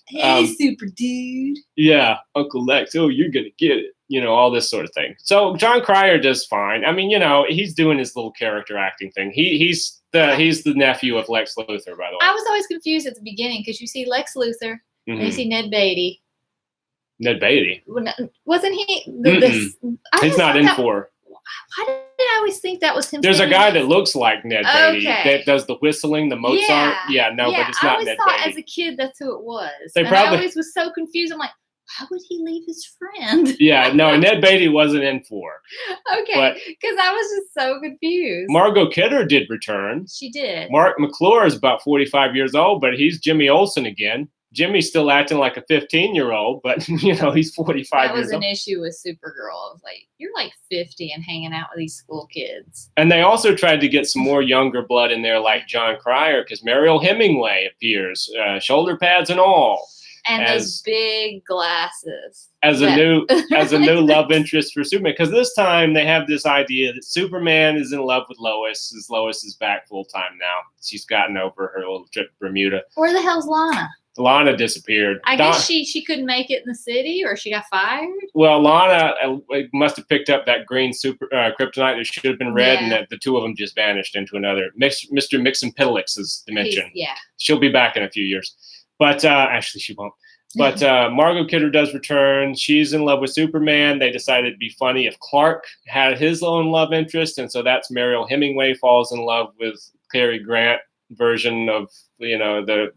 Hey, super dude. Yeah, Uncle Lex. Oh, you're going to get it. All this sort of thing. So John Cryer does fine. I mean, he's doing his little character acting thing. He's the nephew of Lex Luthor, by the way. I was always confused at the beginning because you see Lex Luthor and you see Ned Beatty. Ned Beatty? Wasn't he? He's not in 4. Why did I always think that was him? There's a guy that looks like Ned Beatty that does the whistling, the Mozart. But it's not Ned Beatty. I always thought as a kid that's who it was. I always was so confused. I'm like, how would he leave his friend? Yeah, no, Ned Beatty wasn't in 4. Okay, because I was just so confused. Margot Kidder did return. She did. Mark McClure is about 45 years old, but he's Jimmy Olsen again. Jimmy's still acting like a 15-year-old, but he's 45 years old. That was an issue with Supergirl. I was like, you're like 50 and hanging out with these school kids. And they also tried to get some more younger blood in there, like John Cryer, because Mariel Hemingway appears, shoulder pads and all, and those big glasses as a new love interest for Superman. Because this time they have this idea that Superman is in love with Lois. As Lois is back full time now, she's gotten over her little trip to Bermuda. Where the hell's Lana? Lana disappeared. I guess she couldn't make it in the city, or she got fired. Well, Lana must have picked up that green super kryptonite that should have been red, and that the two of them just vanished into another Mr. Mixon-Pillix's dimension. She'll be back in a few years, but actually she won't. But Margot Kidder does return. She's in love with Superman. They decided it'd be funny if Clark had his own love interest, and so that's Mariel Hemingway falls in love with Cary Grant version of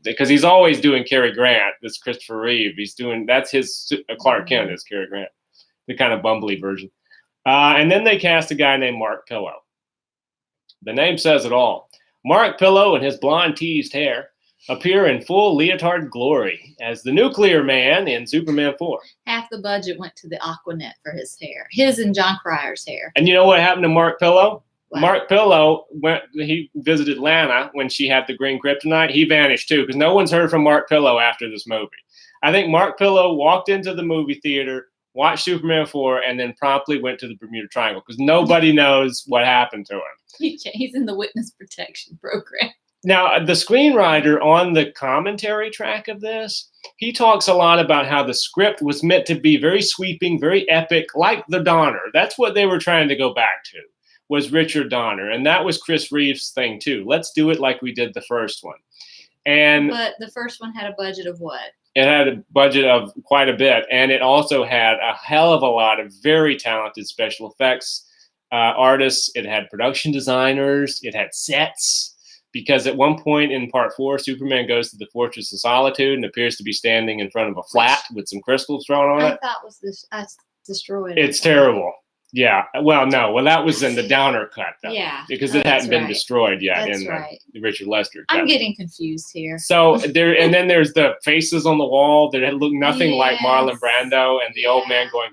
because he's always doing Cary Grant. This Christopher Reeve, that's his Clark Kent is Cary Grant, the kind of bumbly version. And then they cast a guy named Mark Pillow. The name says it all. Mark Pillow and his blonde teased hair appear in full leotard glory as the Nuclear Man in Superman 4. Half the budget went to the Aquanet for his hair, his and John Cryer's hair. And you know what happened to Mark Pillow? Wow. Mark Pillow, he visited Lana when she had the green kryptonite. He vanished too, because no one's heard from Mark Pillow after this movie. I think Mark Pillow walked into the movie theater, watched Superman 4, and then promptly went to the Bermuda Triangle, because nobody knows what happened to him. He's in the witness protection program. Now, the screenwriter on the commentary track of this, he talks a lot about how the script was meant to be very sweeping, very epic, like The Donner. That's what they were trying to go back to, was Richard Donner. And that was Chris Reeves' thing, too. Let's do it like we did the first one. But the first one had a budget of what? It had a budget of quite a bit. And it also had a hell of a lot of very talented special effects artists. It had production designers. It had sets. Because at one point in part 4, Superman goes to the Fortress of Solitude and appears to be standing in front of a flat with some crystals thrown on it. I thought I destroyed it. It's terrible. Yeah. Well, no. Well, that was in the Downer cut, though. Yeah. Because it hadn't been destroyed yet in the Richard Lester cut. I'm getting confused here. So and then there's the faces on the wall that look nothing like Marlon Brando, and the old man going,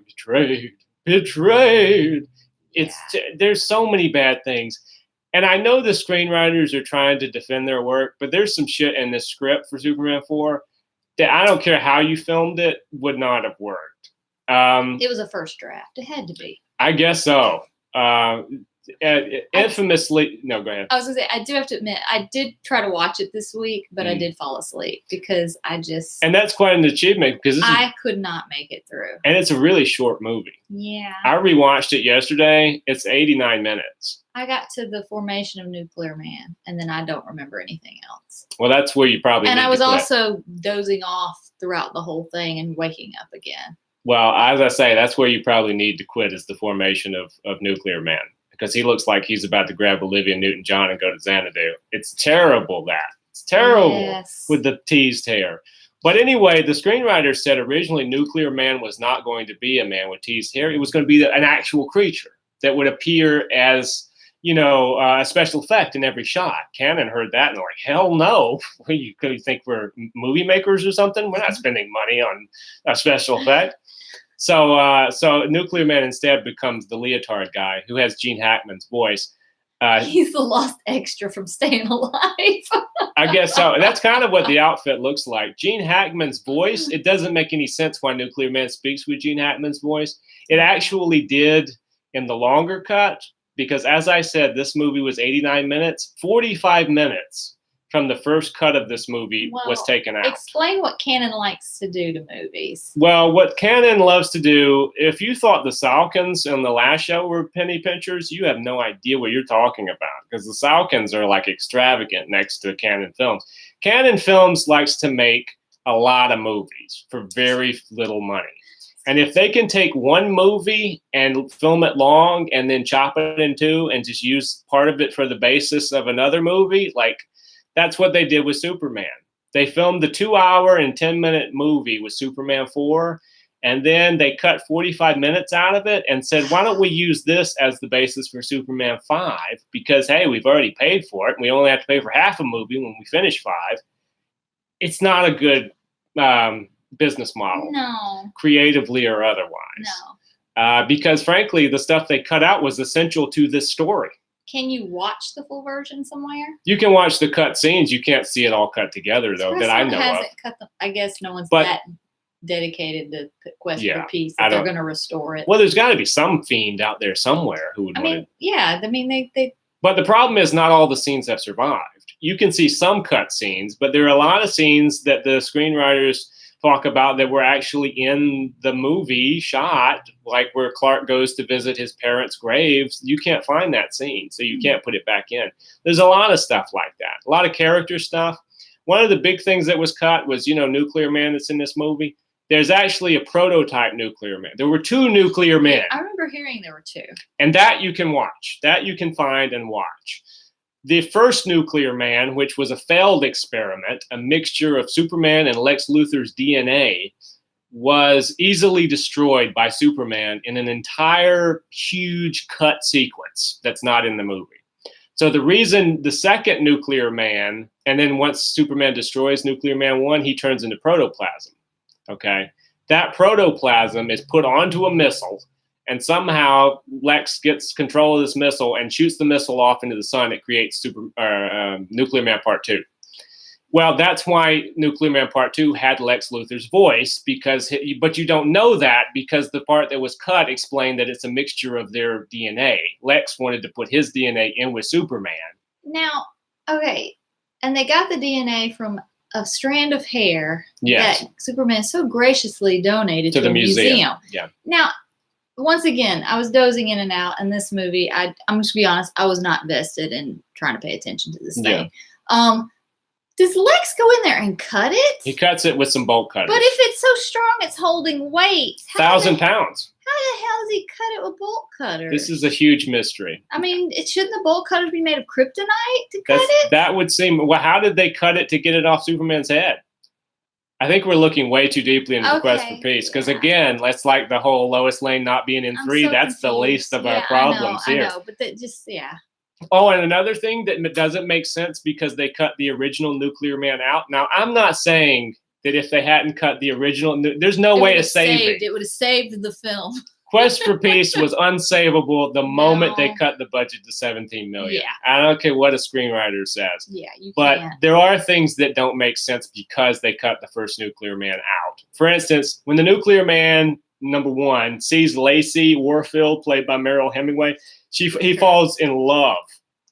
betrayed. There's so many bad things. And I know the screenwriters are trying to defend their work, but there's some shit in this script for Superman 4 that I don't care how you filmed it, would not have worked. It was a first draft. It had to be. I guess so. Infamously, no, go ahead. I was going to say, I do have to admit, I did try to watch it this week, but I did fall asleep because And that's quite an achievement because I could not make it through. And it's a really short movie. Yeah. I rewatched it yesterday. It's 89 minutes. I got to the formation of Nuclear Man, and then I don't remember anything else. Well, that's where you probably And I was also dozing off throughout the whole thing and waking up again. Well, as I say, that's where you probably need to quit, is the formation of Nuclear Man, because he looks like he's about to grab Olivia Newton-John and go to Xanadu. It's terrible, It's terrible with the teased hair. But anyway, the screenwriter said originally Nuclear Man was not going to be a man with teased hair. It was going to be an actual creature that would appear as, a special effect in every shot. Cannon heard that and they're like, hell no. You think we're movie makers or something? We're not spending money on a special effect. So Nuclear Man instead becomes the leotard guy who has Gene Hackman's voice. He's the lost extra from Staying Alive. I guess so. That's kind of what the outfit looks like. Gene Hackman's voice, it doesn't make any sense why Nuclear Man speaks with Gene Hackman's voice. It actually did in the longer cut, because as I said, this movie was 89 minutes. 45 minutes from the first cut of this movie was taken out. Explain what Cannon likes to do to movies. Well, what Cannon loves to do, if you thought the Salkins in the last show were penny pinchers, you have no idea what you're talking about, because the Salkins are like extravagant next to Cannon Films. Cannon Films likes to make a lot of movies for very little money. And if they can take one movie and film it long and then chop it in two and just use part of it for the basis of another movie, like that's what they did with Superman. They filmed the 2-hour and 10-minute movie with Superman 4, and then they cut 45 minutes out of it and said, why don't we use this as the basis for Superman 5? Because, hey, we've already paid for it, and we only have to pay for half a movie when we finish 5. It's not a good business model, creatively or otherwise. Because, frankly, the stuff they cut out was essential to this story. Can you watch the full version somewhere? You can watch the cut scenes. You can't see it all cut together, though, that I know of. Cut them. I guess no one's that dedicated to Quest for Peace that they're going to restore it. Well, there's got to be some fiend out there somewhere who would want it. Yeah. I mean, they. But the problem is not all the scenes have survived. You can see some cut scenes, but there are a lot of scenes that the screenwriters talk about that were actually in the movie shot, like where Clark goes to visit his parents' graves. You can't find that scene, so you can't put it back in. There's a lot of stuff like that, a lot of character stuff. One of the big things that was cut was, Nuclear Man that's in this movie. There's actually a prototype Nuclear Man. There were 2 Nuclear Men. I remember hearing there were 2. And that you can watch. That you can find and watch. The first Nuclear Man, which was a failed experiment, a mixture of Superman and Lex Luthor's DNA, was easily destroyed by Superman in an entire huge cut sequence that's not in the movie. So the reason the second Nuclear Man, and then once Superman destroys Nuclear Man 1, he turns into protoplasm. Okay? That protoplasm is put onto a missile, and somehow Lex gets control of this missile and shoots the missile off into the sun. It creates Nuclear Man Part 2. Well, that's why Nuclear Man Part 2 had Lex Luthor's voice, but you don't know that because the part that was cut explained that it's a mixture of their DNA. Lex wanted to put his DNA in with Superman. Now, okay, and they got the DNA from a strand of hair that Superman so graciously donated to the museum. Yeah. Now, once again, I was dozing in and out in this movie. I'm just to be honest, I was not vested in trying to pay attention to this thing. Does Lex go in there and cut it? He cuts it with some bolt cutters. But if it's so strong, it's holding weight. 1,000 pounds. How the hell does he cut it with bolt cutters? This is a huge mystery. I mean, shouldn't the bolt cutters be made of kryptonite to cut it? That would seem... Well, how did they cut it to get it off Superman's head? I think we're looking way too deeply into the Quest for Peace. Because, again, that's like the whole Lois Lane not being in 3. So that's confused. The least of our problems here. I know, but Oh, and another thing that doesn't make sense because they cut the original Nuclear Man out. Now, I'm not saying that if they hadn't cut the original, there's no way to save it. It would have saved the film. Quest for Peace was unsavable the moment they cut the budget to $17 million. Yeah. I don't care what a screenwriter says. Yeah, you But can't. there are things that don't make sense because they cut the first Nuclear Man out. For instance, when the Nuclear Man, number 1, sees Lacey Warfield, played by Meryl Hemingway, he falls in love.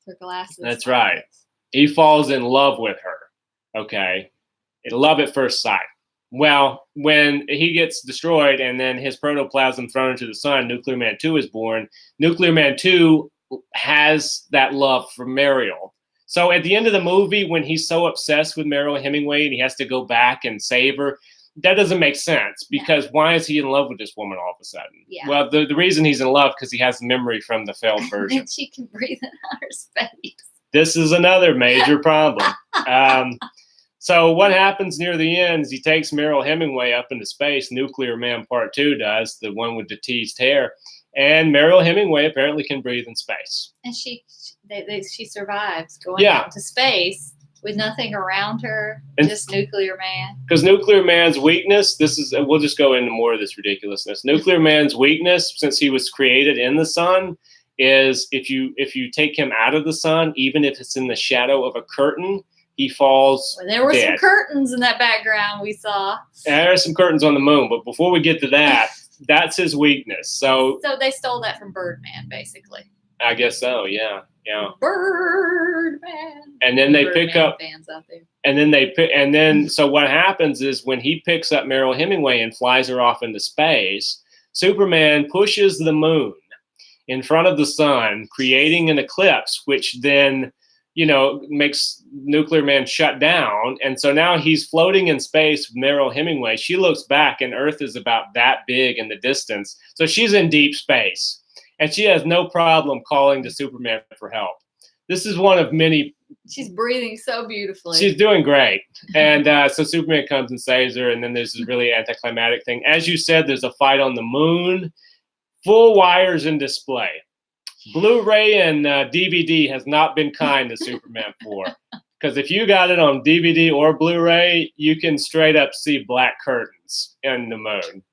Her glasses. That's right. He falls in love with her. Okay. Love at first sight. Well, when he gets destroyed and then his protoplasm thrown into the sun, Nuclear Man 2 is born. Nuclear Man 2 has that love for Meryl. So at the end of the movie, when he's so obsessed with Meryl Hemingway and he has to go back and save her, that doesn't make sense because why is he in love with this woman all of a sudden? Yeah. Well, the reason he's in love because he has the memory from the failed version. And she can breathe in outer space. This is another major problem. So what happens near the end is he takes Meryl Hemingway up into space. Nuclear Man Part 2 does, the one with the teased hair. And Meryl Hemingway apparently can breathe in space. And she survives going out to space. With nothing around her, just Nuclear Man. Because Nuclear Man's weakness, we'll just go into more of this ridiculousness. Nuclear Man's weakness, since he was created in the sun, is if you take him out of the sun, even if it's in the shadow of a curtain, he falls Well, there were dead. some curtains in that background we saw. There are some curtains on the moon, but before we get to that, that's his weakness. So they stole that from Birdman, basically. I guess so, yeah. Birdman. And then they pick up fans out there. And then so what happens is when he picks up Meryl Hemingway and flies her off into space, Superman pushes the moon in front of the sun, creating an eclipse, which then, makes Nuclear Man shut down. And so now he's floating in space with Meryl Hemingway. She looks back and Earth is about that big in the distance. So she's in deep space and she has no problem calling to Superman for help. This is one of many. She's breathing so beautifully. She's doing great. And so Superman comes and saves her. And then there's this really anticlimactic thing. As you said, there's a fight on the moon, full wires in display. Blu-ray and DVD has not been kind to Superman 4. Because if you got it on DVD or Blu-ray, you can straight up see black curtains in the moon.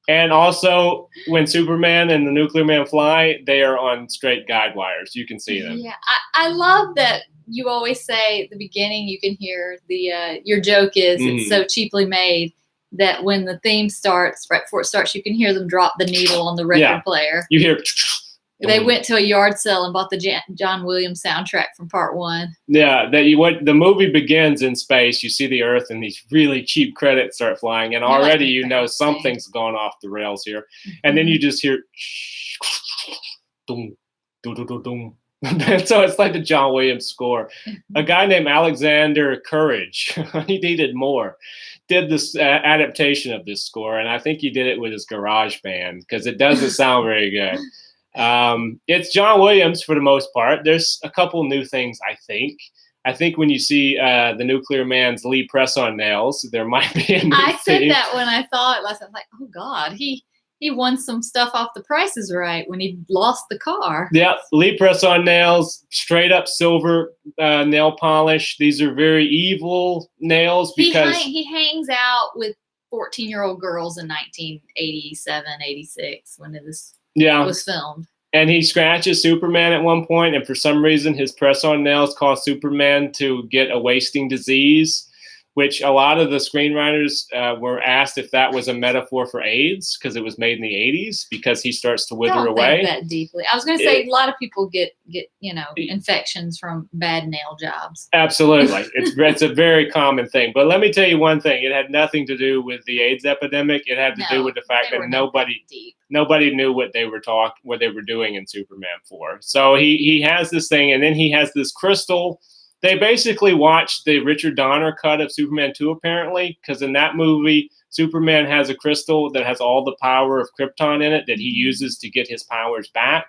And also, when Superman and the Nuclear Man fly, they are on straight guide wires. You can see them. Yeah, I love that you always say at the beginning you can hear your joke is it's so cheaply made that when the theme starts, right before it starts, you can hear them drop the needle on the record player. You hear... They went to a yard sale and bought the John Williams soundtrack from Part 1. Yeah, the movie begins in space. You see the Earth, and these really cheap credits start flying, and already something's gone off the rails here. And then you just hear, dum, dum, dum, dum, dum. And so it's like the John Williams score. A guy named Alexander Courage, he needed more, did this adaptation of this score, and I think he did it with his garage band because it doesn't sound very good. It's John Williams for the most part. There's a couple new things, I think. I think when you see the Nuclear Man's Lee press-on nails, there might be a new I said theme. that when I saw it last time. I was like, oh, God, he won some stuff off The Price is Right when he lost the car. Yeah, Lee press-on nails, straight-up silver nail polish. These are very evil nails because... He hangs out with 14-year-old girls in 1987, 86 when it was filmed. And he scratches Superman at one point, and for some reason his press-on nails cause Superman to get a wasting disease, which a lot of the screenwriters were asked if that was a metaphor for AIDS because it was made in the 80s because he starts to wither away. Think that deeply. I was going to say a lot of people get infections from bad nail jobs. Absolutely. It's a very common thing. But let me tell you one thing. It had nothing to do with the AIDS epidemic. It had to do with the fact that nobody knew what they were doing in Superman 4. So he has this thing, and then he has this crystal. They basically watched the Richard Donner cut of Superman 2, apparently, because in that movie, Superman has a crystal that has all the power of Krypton in it that he uses to get his powers back.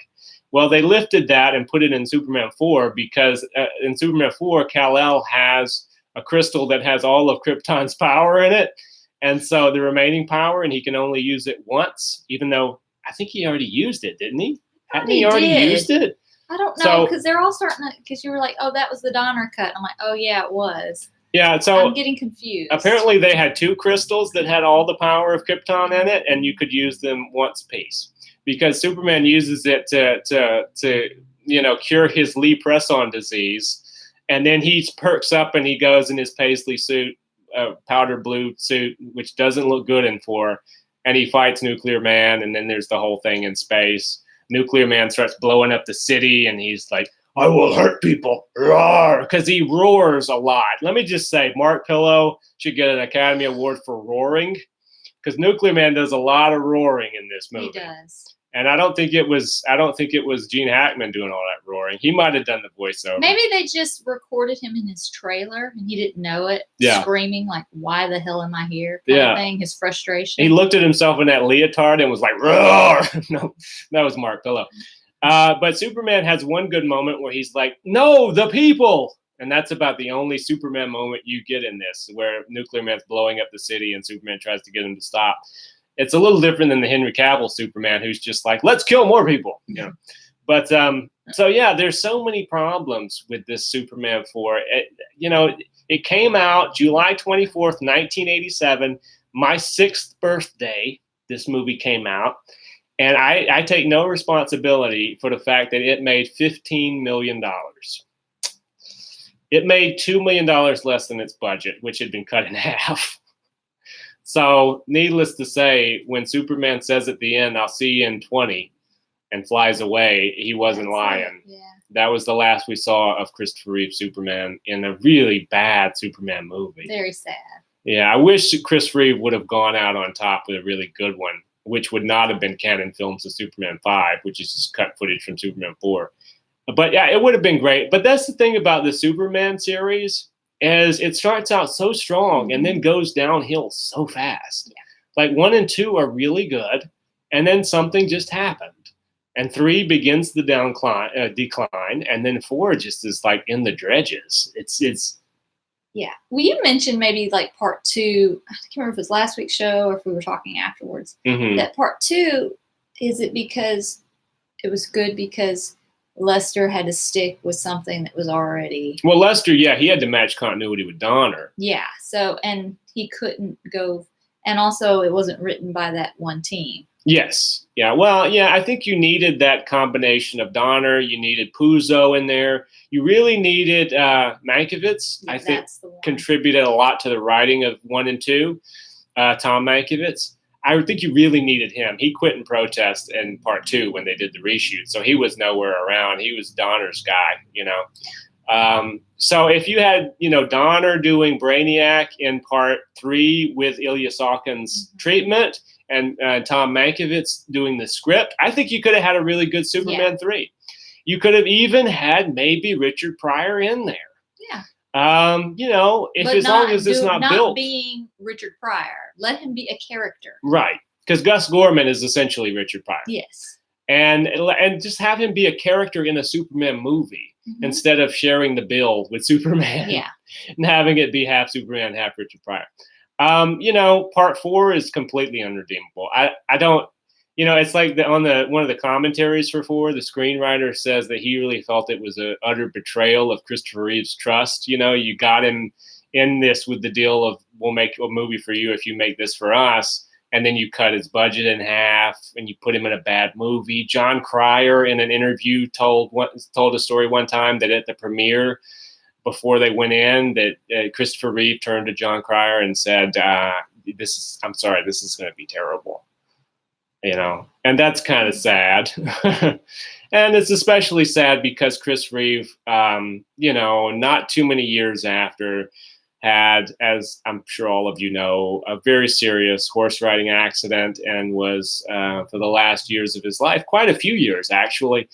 Well, they lifted that and put it in Superman 4 because in Superman 4, Kal-El has a crystal that has all of Krypton's power in it. And so the remaining power, and he can only use it once, even though I think he already used it, didn't he? Hadn't he already used it? I don't know, because they're all starting to, because you were like, oh, that was the Donner cut. I'm like, oh, yeah, it was. Yeah, so I'm getting confused. Apparently they had two crystals that had all the power of Krypton in it, and you could use them once apiece. Because Superman uses it to cure his Lee press-on disease. And then he perks up and he goes in his paisley suit, powder blue suit, which doesn't look good in 4. And he fights Nuclear Man, and then there's the whole thing in space. Nuclear Man starts blowing up the city, and he's like, I will hurt people. Roar! Because he roars a lot. Let me just say, Mark Pillow should get an Academy Award for roaring, because Nuclear Man does a lot of roaring in this movie. He does. And I don't think it was Gene Hackman doing all that roaring. He might have done the voiceover. Maybe they just recorded him in his trailer and he didn't know it. Screaming like, why the hell am I here? Kind of thing, his frustration. He looked at himself in that leotard and was like, roar! No, that was Mark Pillow. But Superman has one good moment where he's like, no, the people! And that's about the only Superman moment you get in this, where Nuclear Man's blowing up the city and Superman tries to get him to stop. It's a little different than the Henry Cavill Superman, who's just like, let's kill more people. But there's so many problems with this Superman 4. It came out July 24th, 1987, my 6th birthday. This movie came out, And I take no responsibility for the fact that it made $15 million. It made $2 million less than its budget, which had been cut in half. So needless to say, when Superman says at the end, "I'll see you in 20," and flies away, he wasn't lying. Yeah. That was the last we saw of Christopher Reeve Superman in a really bad Superman movie. Very sad. Yeah, I wish Chris Reeve would have gone out on top with a really good one, which would not have been Canon Films of Superman 5, which is just cut footage from Superman 4. But yeah, it would have been great. But that's the thing about the Superman series, is it starts out so strong and then goes downhill so fast. Yeah. Like 1 and 2 are really good, and then something just happened. And 3 begins the decline, and then 4 just is like in the dredges. It's. Yeah. Well, you mentioned maybe like part 2. I can't remember if it was last week's show or if we were talking afterwards. That part 2, is it because it was good because Lester had to stick with something that was already. Well, Lester, yeah, he had to match continuity with Donner. Yeah. So, and he couldn't go, and also it wasn't written by that one team. Yes. Yeah. Well, yeah, I think you needed that combination of Donner. You needed Puzo in there. You really needed Mankiewicz. I think contributed a lot to the writing of 1 and 2. Tom Mankiewicz. I think you really needed him. He quit in protest in part 2 when they did the reshoot, so he was nowhere around. He was Donner's guy, you know. So if you had, you know, Donner doing Brainiac in part 3 with Ilya Salkin's treatment, and Tom Mankiewicz doing the script, I think you could have had a really good Superman 3. You could have even had maybe Richard Pryor in there. Yeah. You know, if as long as it's not built. Not being Richard Pryor. Let him be a character. Right. Because Gus Gorman is essentially Richard Pryor. Yes. And just have him be a character in a Superman movie instead of sharing the bill with Superman. Yeah. And having it be half Superman, half Richard Pryor. You know, part 4 is completely unredeemable. I don't, you know, it's like one of the commentaries for 4, the screenwriter says that he really felt it was an utter betrayal of Christopher Reeve's trust. You know, you got him in this with the deal of, we'll make a movie for you if you make this for us. And then you cut his budget in half and you put him in a bad movie. John Cryer in an interview told a story one time that at the premiere, before they went in, that Christopher Reeve turned to John Cryer and said, I'm sorry, this is going to be terrible. You know, and that's kind of sad. And it's especially sad because Chris Reeve, you know, not too many years after, had, as I'm sure all of you know, a very serious horse riding accident and was, for the last years of his life, quite a few years actually,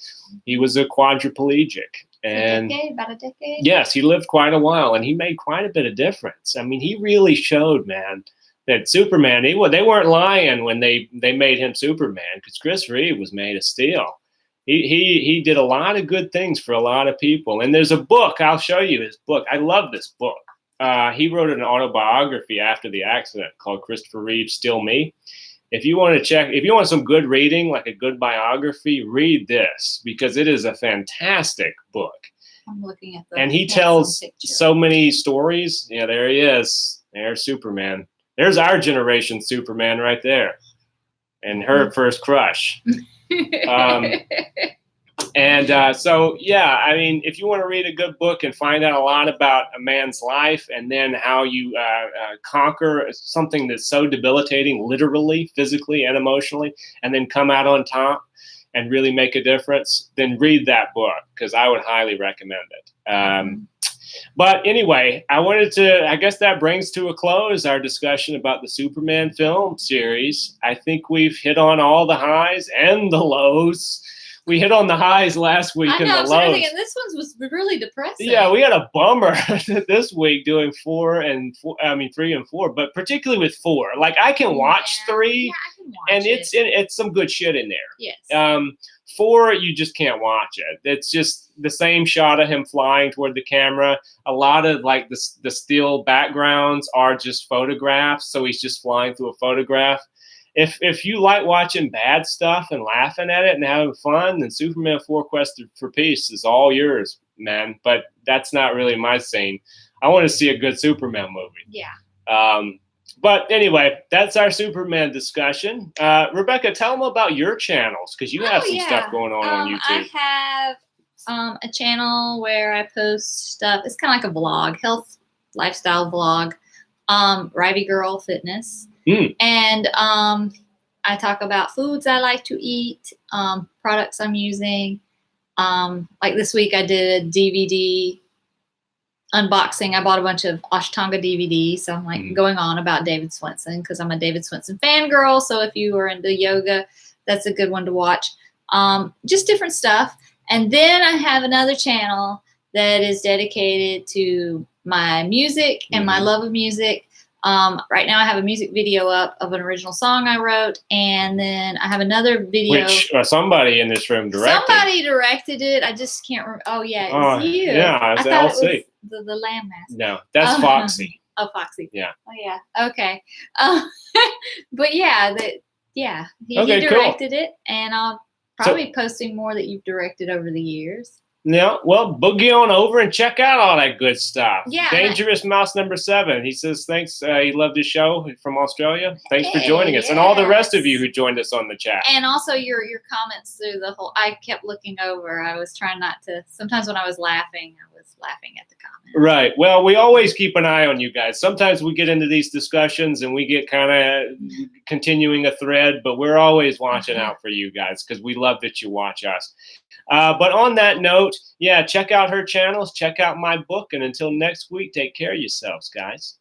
he was a quadriplegic. And about a decade. Yes, he lived quite a while, and he made quite a bit of difference. I mean, he really showed, man, that Superman, they weren't lying when they made him Superman, because Chris Reeve was made of steel. He did a lot of good things for a lot of people. And there's a book, I'll show you his book. I love this book. He wrote an autobiography after the accident called Christopher Reeve, Still Me. If you want some good reading, like a good biography, read this, because it is a fantastic book. I'm looking at and he tells so many stories. Yeah, there he is. There's Superman. There's our generation Superman right there. And her first crush. So, yeah, I mean, if you want to read a good book and find out a lot about a man's life and then how you conquer something that's so debilitating, literally, physically, and emotionally, and then come out on top and really make a difference, then read that book, because I would highly recommend it. But anyway, I guess that brings to a close our discussion about the Superman film series. I think we've hit on all the highs and the lows. We hit on the highs last week and the lows. Thinking, this one was really depressing. Yeah, we had a bummer this week doing 3 and 4, but particularly with 4. Like, I can watch 3, yeah, I can watch and it. it's some good shit in there. Yes. 4, you just can't watch it. It's just the same shot of him flying toward the camera. A lot of like the still backgrounds are just photographs, so he's just flying through a photograph. If you like watching bad stuff and laughing at it and having fun, then Superman 4 Quest for Peace is all yours, man. But that's not really my scene. I want to see a good Superman movie. Yeah. But anyway, that's our Superman discussion. Rebecca, tell them about your channels, because you have some stuff going on YouTube. I have a channel where I post stuff. It's kind of like a vlog, health lifestyle vlog, Rivey Girl Fitness. And I talk about foods I like to eat, products I'm using. Like this week I did a DVD unboxing. I bought a bunch of Ashtanga DVDs, so I'm like going on about David Swenson because I'm a David Swenson fangirl. So if you are into yoga, that's a good one to watch. Just different stuff. And then I have another channel that is dedicated to my music and my love of music. Right now I have a music video up of an original song I wrote, and then I have another video. Which somebody in this room directed. Somebody directed it. I just can't remember. Oh, yeah, it was you. Yeah, I thought it was the Lamb Master. No, that's Foxy. Oh, Foxy. Yeah. Oh, yeah. Okay. But yeah, he directed it, and I'll probably be posting more that you've directed over the years. Yeah, well, boogie on over and check out all that good stuff. Yeah, Dangerous Mouse number 7. He says thanks. He loved his show from Australia. Thanks for joining us, and all the rest of you who joined us on the chat. And also your comments through the whole. I kept looking over. I was trying not to. Sometimes when I was laughing at the comments. Right. Well, we always keep an eye on you guys. Sometimes we get into these discussions and we get kind of continuing a thread, but we're always watching out for you guys because we love that you watch us. But on that note, check out her channels, check out my book, and until next week, take care of yourselves, guys.